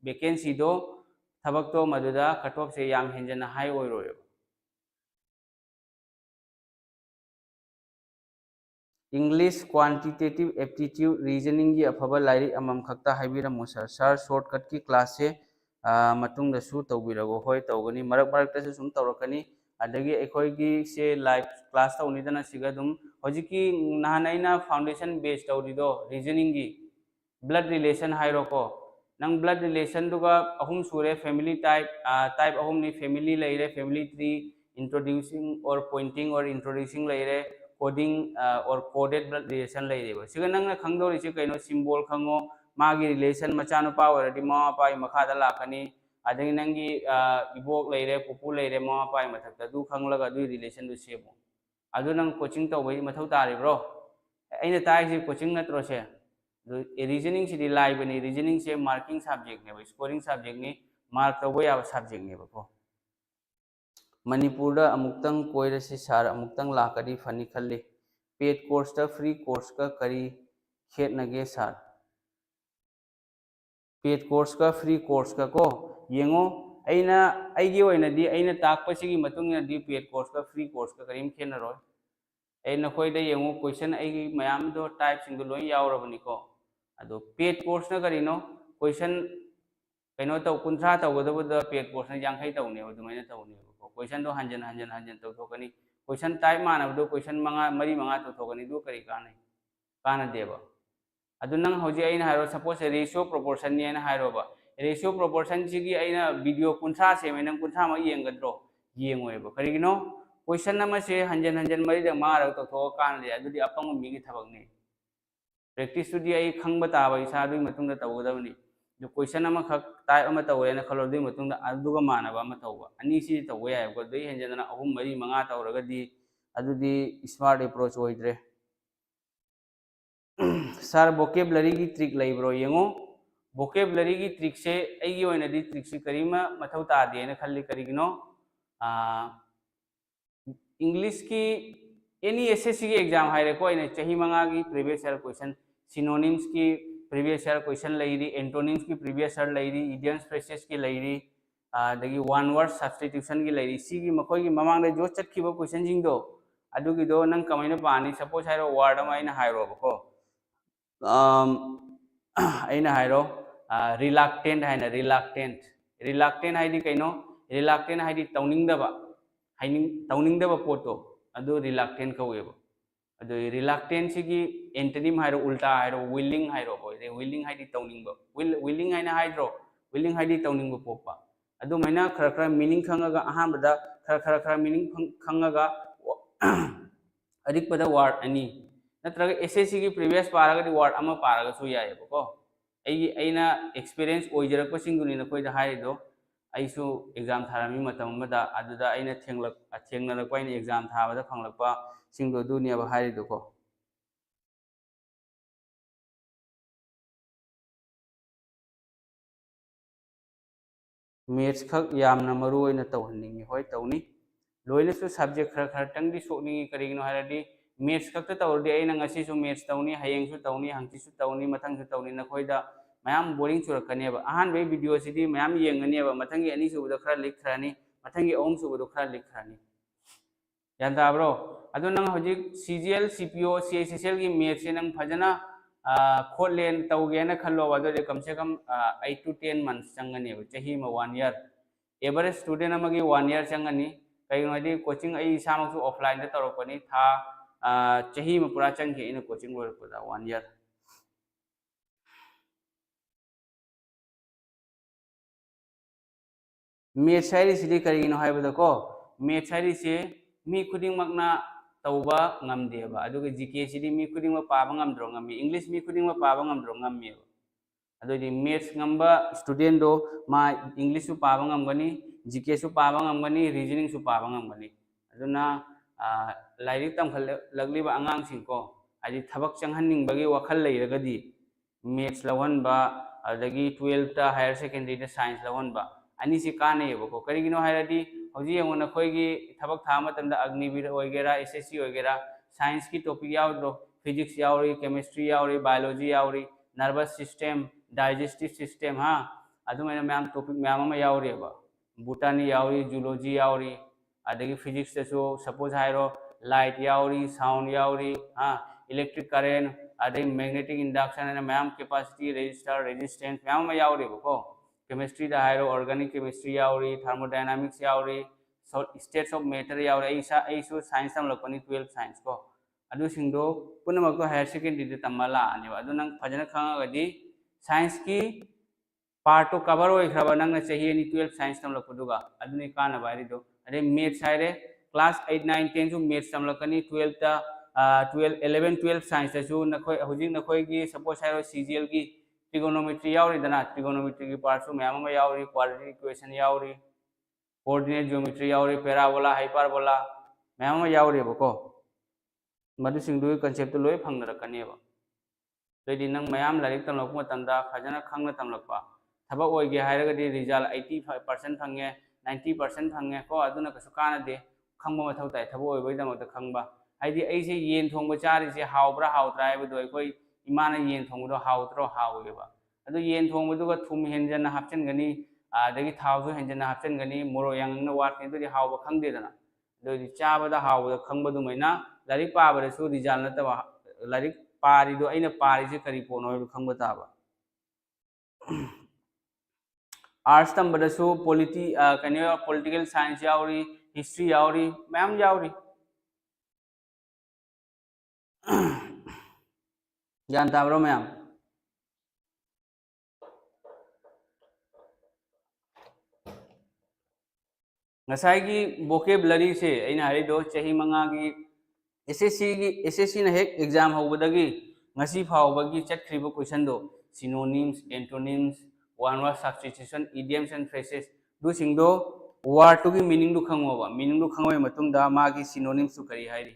वैकेंसी दो थबक तो मदुदा कटो से याम हेंजना हाई ओइरोय इंग्लिश क्वांटिटेटिव एप्टीट्यूड रीजनिंग की अफब लाइरी अमम खक्ता हाइबिरमु सर शॉर्टकट की क्लास से मतुंगदसु तौबिरगो होय तौगनी मरक मरकतसु सुम तौरकनी अदगी एखोयगी से लाइव क्लास तौनिदना सिगदुम होजिकी नहानैना फाउंडेशन बेस तौरिदो रीजनिंग की ब्लड रिलेशन हाइरोको नंग ब्लड रिलेशन दुगा अहुम सूरे फैमिली टाइप अहुम नि फैमिली लेरे फैमिली ट्री इंट्रोड्यूसिंग और पॉइंटिंग और इंट्रोड्यूसिंग लेरे कोडिंग और कोडेड ब्लड रिलेशन लेरे सिगा नंग खंगदोरि से कइनो सिंबल खंगो मागी रिलेशन मचानुपा ओरदी ममापाई मखादा लाकनी अदगी नंगी इबोक लेरे पुपु लेरे ममापाई मथक्ता दु खंगलगा दु रिलेशन दु सेमो अदु नंग कोचिंग तौबै मथौ तारिब्रो अइना ताइसि कोचिंग नत्रो से रीजनिंग से लाइबनी रीजनिंग से मार्किंग सब्जेक्ट ने स्कोरिंग सब्जेक्ट ने मार्क तब याब सब्जेक्ट ने मणिपुर अमुक्तंग कोइरसी सार अमुक्तंग लाकदी फनी खल्ली पेड कोर्स फ्री कोर्स का करी खेतनगे सार पेड कोर्स का फ्री कोर्स का को येंगो अइना अइगी ओइनदी अइना ताकपसिगी मतुंगनदी पेड कोर्स का फ्री कोर्स का करीम खेनरोय ए नखोइदा येंगो क्वेश्चन अइगी मयाम दो टाइप सिंग लोय यावरबनिको अदो पेड कोर्स न करीनो क्वेश्चन कइनो तौ 50 तौगदबद पेड कोर्स न 50 तौने अदुमाइना तौने क्वेश्चन दो हंजन हंजन हंजन तौथोकनी क्वेश्चन टाइप मानबदो क्वेश्चन मरी मंगा तौथोकनी दु करी काने कानदेबा अदु नंग होजे अइना हारो सपोज रेशियो प्रोपोर्शन ने ना हारोबा रेशियो प्रोपोर्शन सिगी अइना वीडियो 50 से नंग 50 मा येंगद्रो येंगोयबा करिगिनो क्वेश्चन नम से हंजन हंजन मरी द मारक तौथो कान ले अदुदी अपंग मिगी थबकने प्रैक्टिस तुदी आई खंग ताब इसा दुई मतुंग तौगदबनी जो क्वेश्चन अमा खक टाइप अमा तौरेना खलो दुई मतुंग अदुगा मानबा अमा तौबा अनी सी तौबा यायबको दुई हेंजना अहुम मरी मंगा तौरगदी अदुदी स्मार्ट अप्रोच ओइद्रे सर वोकेबुलरी की ट्रिक लेब्रो येंगो वोकेबुलरी की ट्रिक से अगी ओइनदी ट्रिक से करीमा मथौ तादेना खल्ली करिगिनो इंग्लिश की एनी एसएससी की एग्जाम हाइरे को इन चाही मंगा की प्रीवियस ईयर क्वेश्चन सिनोनिम्स की प्रीवियस ईयर क्वेश्चन लेरी एंटोनिम्स की प्रीवियस ईयर लेरी इडियम्स फ्रेजेस की लेरी दगी वन वर्ड सब्स्टिट्यूशन की लेरी सी की मखोई की ममांग दे जो चटखिबो क्वेश्चन जिंग दो अदुगी दो नंग कमाइना पानी सपोज हाइरो वर्ड अमा आइना हाइरो बको आइना हाइरो रिलक्टेंट हाइना रिलक्टेंट रिलक्टेंट हाइदी कइनो रिलक्टेंट हाइदी तौनिंगदबा तौनिंगदबा पोतो अदु रिलक्टेंट कौएबो अदु रिलक्टेंट सिगी एंटोनिम हाइरो उल्टा हाइरो विलिंग हाइरो होय विलिंग हाइदी तौनिंगबो विलिंग हाइना हाइड्रो विलिंग हाइदी तौनिंगबो पोपा अदु मैना खर खर मीनिंग खंगागा अहामबदा खर मीनिंग खंगागा अधिकपदा वर्ड अनि नत्रगा एसएससी की प्रीवियस पारगदी वर्ड अमा पारगसु यायबको अइना एक्सपीरियंस ओइजरकपसिंगुनि नखोइदा हाइदो अइसु एग्जाम थारामी मतम अमदा अदुदा अइना थेंगनरकपा अइना एग्जाम थाबदा फंगलकपा सिंगदो दुनियाबा हाइदोको मेथ्स खक यामना मरु ओइना तौहन्निंगी होय तौनी लोइनसु सब्जेक्ट खर खर तंगदी सोकनिंगी करिगिनो हारदी मेथ्स खक तौरदी अइना ngasisu मेथ्स तौनी हयेंगसु तौनी हंगतिसु तौनी मथंगसु तौनी नखोइदा मैम बोरिंग चुरकनेबा अहान बे वीडियो सिदी मैम येंगनेबा मथंगी अनी सुबदो खरा लिखरानी मथंगी अहम सुबदो खरा लिखरानी यान ताब्रो अदो नंग होजिक CGL CPO CICCL की मेथ्स से नंग फजना खोलेन तौगेना खल्लो अदो कम से कम 8 to 10 months चंगनेबा चही म 1 year एवरेज स्टूडेंट अमगी 1 year चंगनी कई कोचिंग इसामसु ऑफलाइन तौरपनी था चही में पूरा चंगे in coaching लोरपदा 1 year maths हाइरिसिदि करिगिनो हाइबदको maths हाइरिसे मी खुदिंगमकना तौबा ngamदेबा अदुगे जीके सिदि मी खुदिंगमक पाबा ngamद्रो ngami इंग्लिश मी खुदिंगमक पाबा ngamद्रो ngamiबा अदुदि मेथ्स ngamba स्टूडेंट दो मा इंग्लिश सु पाबा ngamगनी जीके सु पाबा ngamगनी रीजनिंग सु पाबा ngamगनी अदुना लाइरिक तमखल लगलिबा अंगांगसिंको आदि थबक चंगहन्निंगबगी वखल लेरगदी मेथ्स लवनबा अदगी 12 ता हायर सेकेंडरी दा साइंस लवनबा अनी से कानेबको करिगिनो हायरदी हौजी यंगो नखोइगी थबक था मतंदा अग्निवीर ओइगेरा SSC ओइगेरा साइंस की टॉपिक यावद्रो फिजिक्स यावरी केमिस्ट्री यावरी बायोलॉजी यावरी नर्वस सिस्टम डाइजेस्टिव सिस्टम हाँ अदुमैना मैम टॉपिक मैम अमा यावरीबा बोटानी यावरी जूलॉजी यावरी अदगी फिजिक्स तसो सपोज हायरो लाइट यावरी साउंड यावरी हाँ इलेक्ट्रिक करेंट अदगी magnetic induction and ma'am capacity resistor resistance ma'am अमा यावरीबको केमिस्ट्री दा हायरो ऑर्गेनिक केमिस्ट्री यावरी थर्मोडायनामिक्स यावरी स्टेट्स ऑफ मैटर यावरी ऐसु साइंस तमलकपनी 12 साइंस को अदु सिंगदो पुनमको हायर सेकेंडरी तमला आनेबा अदु नंग फजन खंगगदी साइंस की पार्ट तो कवर होइखराबा नंग चही नि 12 साइंस तमलकपुदुगा अदुनि काना बारिदो अरे मैथ्स हायरे क्लास 8 9 10 सु मैथ्स तमलकनी 12 ता 12 11 12 साइंस तसु नखोय हुजिक नखोय की सपोज हायरो CGL की ट्रिगोनोमेट्री यावरी दना ट्रिगोनोमेट्री की पार्ट सु मैम यावरी क्वाड्रेटिक इक्वेशन यावरी कोऑर्डिनेट ज्योमेट्री यावरी पैराबोला हाइपरबोला मैम यावरी बको मदु सिंगदु कंसेप्ट लोय फंगरकनेबा लेदी नंग मैम लाइक तमलक मतंदा फजना खंगना तमलकपा थबक ओइगे हायरगदी रिजल्ट 85% फंगे 90% फंगे को अदुना कसु कानदे खंगबा मथौ ताय थबक ओइबई दमक खंगबा हाइदी ऐसे येन थोंगबा चारिसे हावब्रा हावत्रा हाइबदो अखोय इमाना येन थोंगदो हावत्रो हावेबा अदु येन थोंगबदुगा थुम हेंजन हापचनगनी आदगी थावसु हेंजन हापचनगनी मोरो यांगना वाटने दुदि हावबा खंगदेदना दुदि चाबदा हावबदा खंगबदुमैना लाइक पाबदसु रिजल्ट नतबा लाइक पारिदो अइना पारिसे करी पोनो खंगबा ताबा आर्ट्स तंबदसु पॉलिटी कने पॉलिटिकल साइंस यावरी हिस्ट्री यावरी मैम यावरी ज्ञान ताबरो मैम ngसाई vocabulary से अइना हारिदो चही मंगा की SSC ना हेक एग्जाम होबदगी ngasi फावबगी चटखरिबो क्वेश्चन दो synonyms antonyms one word substitution idioms and phrases दु सिंगदो word to की meaning दु खंगोबा meaning दु खंगोय मतुंगदा मागी synonyms सु करी हाइरी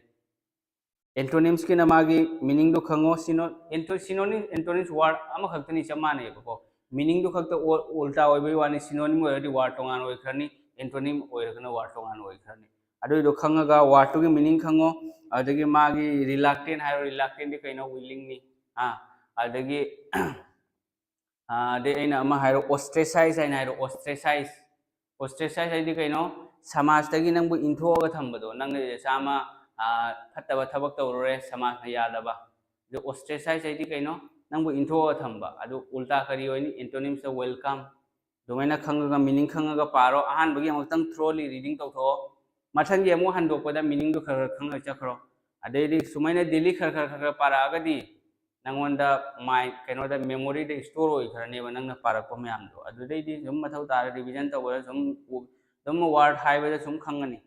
antonyms की ना मागी meaning दु खंगो synonyms antonyms word अमा खक्तनी चमाने बको meaning दु खक्ता उल्टा ओइबई वानी synonym ओइदी word तोंगान ओइखरनी antonym ओइरगना word तोंगान ओइखरनी अदुइ दो खंगगा word to की meaning खंगो अदगी मागी reluctant हाइरो reluctant दि कइनो willing नि हां अदगी दे अइना अमा हाइरो ostracize हाइना हाइरो ostracize हाइदि कइनो समाज तगी नंगबु इंथोगा थंबदो नंग सामा फत्तबा थबक तौरोरे समाज न यादबा जो ostracize हाइदि कइनो नंगबु इंथोगा थंबा अदु उल्टा करी होइनि antonyms द वेलकम दोमेना खंगगा meaning खंगगा पारो आहान बगी अमतंग थ्रोली रीडिंग तौथो मथंगी अमु हंदोकपदा meaning दु खर खंग चखरो अदेदी सुमैना डेली खर पारागदी नंगोंदा माइ कइनोदा मेमोरी दे स्टोर ओइखरनेबा नंगना पारकपो म्यामदो अदुदैदी जुम मथौ तार रिवीजन तौबा जुम वर्ड हाइबदा जुम खंगनी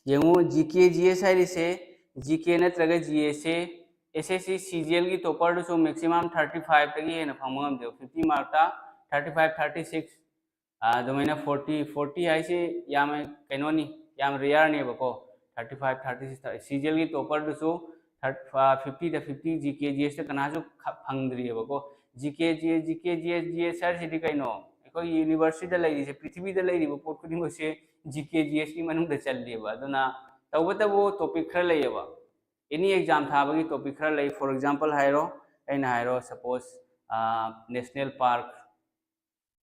येंगो जीके जीएस हाइरिसे जीके नत्रगा जीएस से SSC CGL की टॉपर दो मैक्सिमम 35 तगी हेन फंगम दे 50 मार्क ता 35 36 दोमेना 40 हाइसे याम कइनोनी याम रेयर ने बको 35 36 CGL की टॉपर दो 50 GK GS कनासु फंगद्रीबको GK GS सर सिदी कइनो अखोई यूनिवर्सिटी लेरिसे पृथ्वी दा लेरिबो पोट खुदिंग से GK GS की मनुंग दा चल्लेबा अदुना तवबतबो टॉपिक खर लेयबा एनी एग्जाम थाबगी टॉपिक खर ले फॉर एग्जांपल हाइरो एना हाइरो suppose national park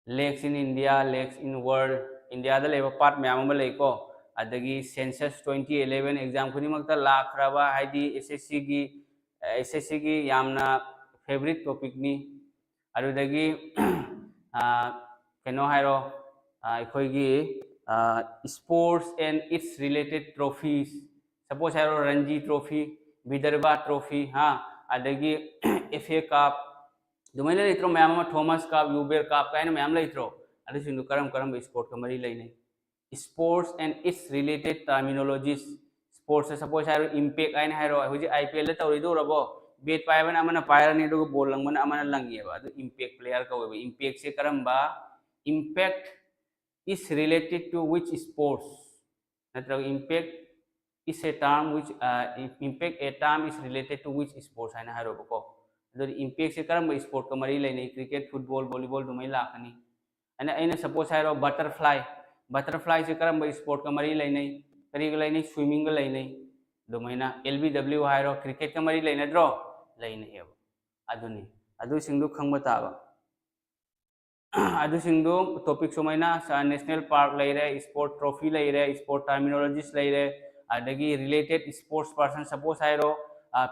lakes in India lakes in world India दा लेबा पार्ट मयाम अमा लेको अदगी सेंसस 2011 एग्जाम खुदिमक्ता लाखराबा हाइदी SSC की यामना फेवरेट टॉपिक नी अदुदगी कनो हाइरो अखोइगी sports and its related trophies suppose हाइरो रणजी ट्रॉफी विदर्भा ट्रॉफी हाँ अदगी FA कप दुमैना लेत्रो मैम थॉमस कप यूबेर कप काइन मैम लेत्रो अदुसिंदु करम स्पोर्ट का मरी लेने sports and its related terminologies sports suppose हाइरो इम्पैक्ट आइन हाइरो हुजी IPL तौरिदो रबो बेट पाइबन अमना पायरनी दो बॉल लंगमन अमना लंगिएबा अदु इम्पैक्ट प्लेयर का होबे इम्पैक्ट से करमबा impact is related to which sports नत्र impact is a term which impact a term is related to which sports haina haro ko ado impact se karam sport ka mari lainai cricket football volleyball dumai lakani ana aina suppose hairo butterfly se karam sport ka mari lainai kari ga lainai swimming ga lainai dumaina LBW hairo cricket ka mari lainai dro lainai hebo aduni adu singdu khangba taba adu singdu topic somaina national park laire sport trophy laire sport terminologies laire अदगी related sports person suppose हाइरो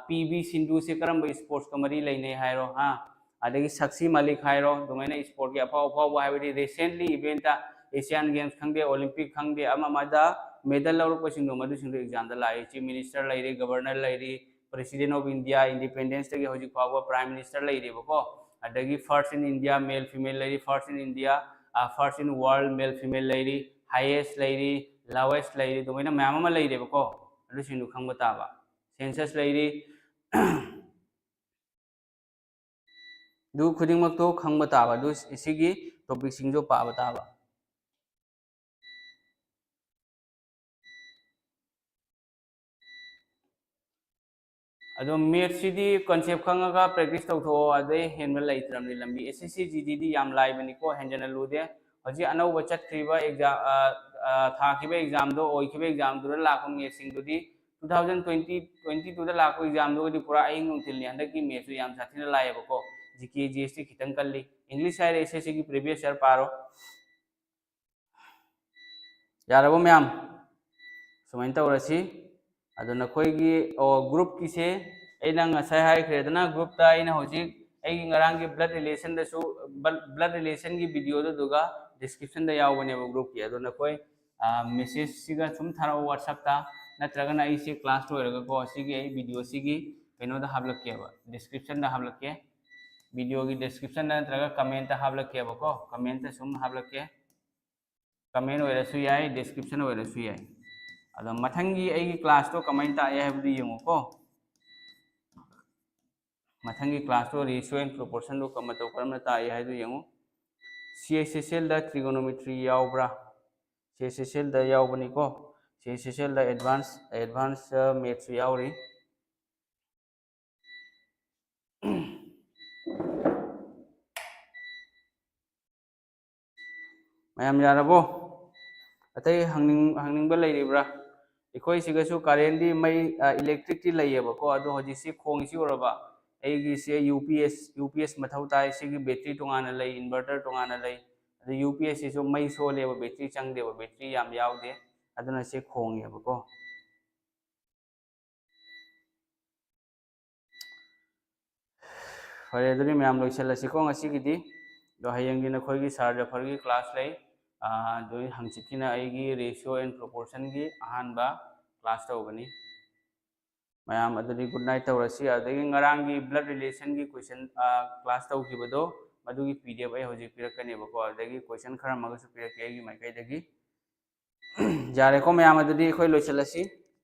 PV Sindhu से करम sports का मरी लेने हाइरो हाँ अदगी साक्षी मलिक हाइरो दुमैना sport के अफाव अफाव हाइबदी रिसेंटली इवेंट एशियन गेम्स खंगे ओलंपिक खंगे अमदा मेडल लौरपसिंदो मदुसिंदो एग्जाम दा लाइ चीफ मिनिस्टर लाइरे गवर्नर लाइरे प्रेसिडेंट ऑफ इंडिया इंडिपेंडेंस तक हजिक फाव प्राइम मिनिस्टर लाइरेबको अदगी first in India male female लाइरे first in India first in world male female लाइरे हाईएस्ट लाइरे lowest lairi dumaina मैम अमा लेइरेबको अदुसिंदु खंगबा ताबा सेंसस लेइरे दु खुदिंगमक तो खंगबा ताबा दु इसिगी टॉपिक सिंजो पाबा ताबा अदो मैथ्स सिदी कांसेप्ट खंगागा प्रैक्टिस तौथो अदे हेनबल लेइत्रमनि लंबी SSC GD दी याम लाइबनिको हेंजन लुदे हजि अनौब चटख्रिबा एग्जाम थाखिबा एग्जाम दो ओइखिबा एग्जाम दो लाखो मैथ्स दुदी 2022 दा लाखो एग्जाम दो दी पूरा अहिंग नुथिलनि हंदकी मैथ्स याम साथिना लायबको GK GS टी खितंग कल्ली इंग्लिश हायर SSC की प्रीवियस ईयर पारो यारबो मैम सुमाइन तौरसी अदो नखोइगी ओ ग्रुप किसे एना ngasai हाइख्रेदना ग्रुप ता एना होजिक एगी ngarang ब्लड रिलेशन की वीडियो दो दुगा डिस्क्रिप्शन दा यावबनेबो ग्रुप की अदो नखोइ मेसेज सिगा सुम थारो WhatsApp ता नत्रगना इसे क्लास लोरगा को सिगी ए वीडियो सिगी कनो दा हाबलकेबा डिस्क्रिप्शन दा हाबलके वीडियो की डिस्क्रिप्शन दा नत्रगा कमेंट दा हाबलकेबा को कमेंट दा सुम हाबलके कमेंट ओरसु याय डिस्क्रिप्शन ओरसु याय अदो मथंगी एगी क्लास तो कमेंट ता याबदि यंगो को मथंगी क्लास तो रेशियो एंड प्रोपोर्शन दो कमतो करमना ता याय दो यंगो CSSL दा ट्रिगोनोमेट्री यावब्रा CSSL दा यावबनी को CSSL दा एडवांस मैथ्स यावरी मैम यारबो अतै हंगनिंगबा लेरिब्रा इखोइ सिगसु करेंट दी मई इलेक्ट्रिक ती लैयबको अदो हजि सि खोंगसि ओरबा एगी से UPS मथौ ताइ सिगी बैटरी तोंगाना लै इन्वर्टर तोंगाना लै अदो UPS सिसु मई सोलेबा बैटरी चंगदेबा बैटरी याम यावदे अदुना से खोंगेबको फरे अदुनि मैम लोइसलसिको ngasiगिदि दो हयंगी नखोइगी सार्जफर की क्लास लै दो हंगचिकिना एगी रेशियो एंड प्रोपोर्शन की अहानबा क्लास तौबनी मैम अदुदि गुड नाइट तौरसी अदगी ngaranggi ब्लड रिलेशन की क्वेश्चन क्लास तौखिबदो मदुगी PDF ay hojik pirakkanebako adagi question khara magasu pirake agi maikai dagi jare ko ma'am अदुदि khoi loisalasi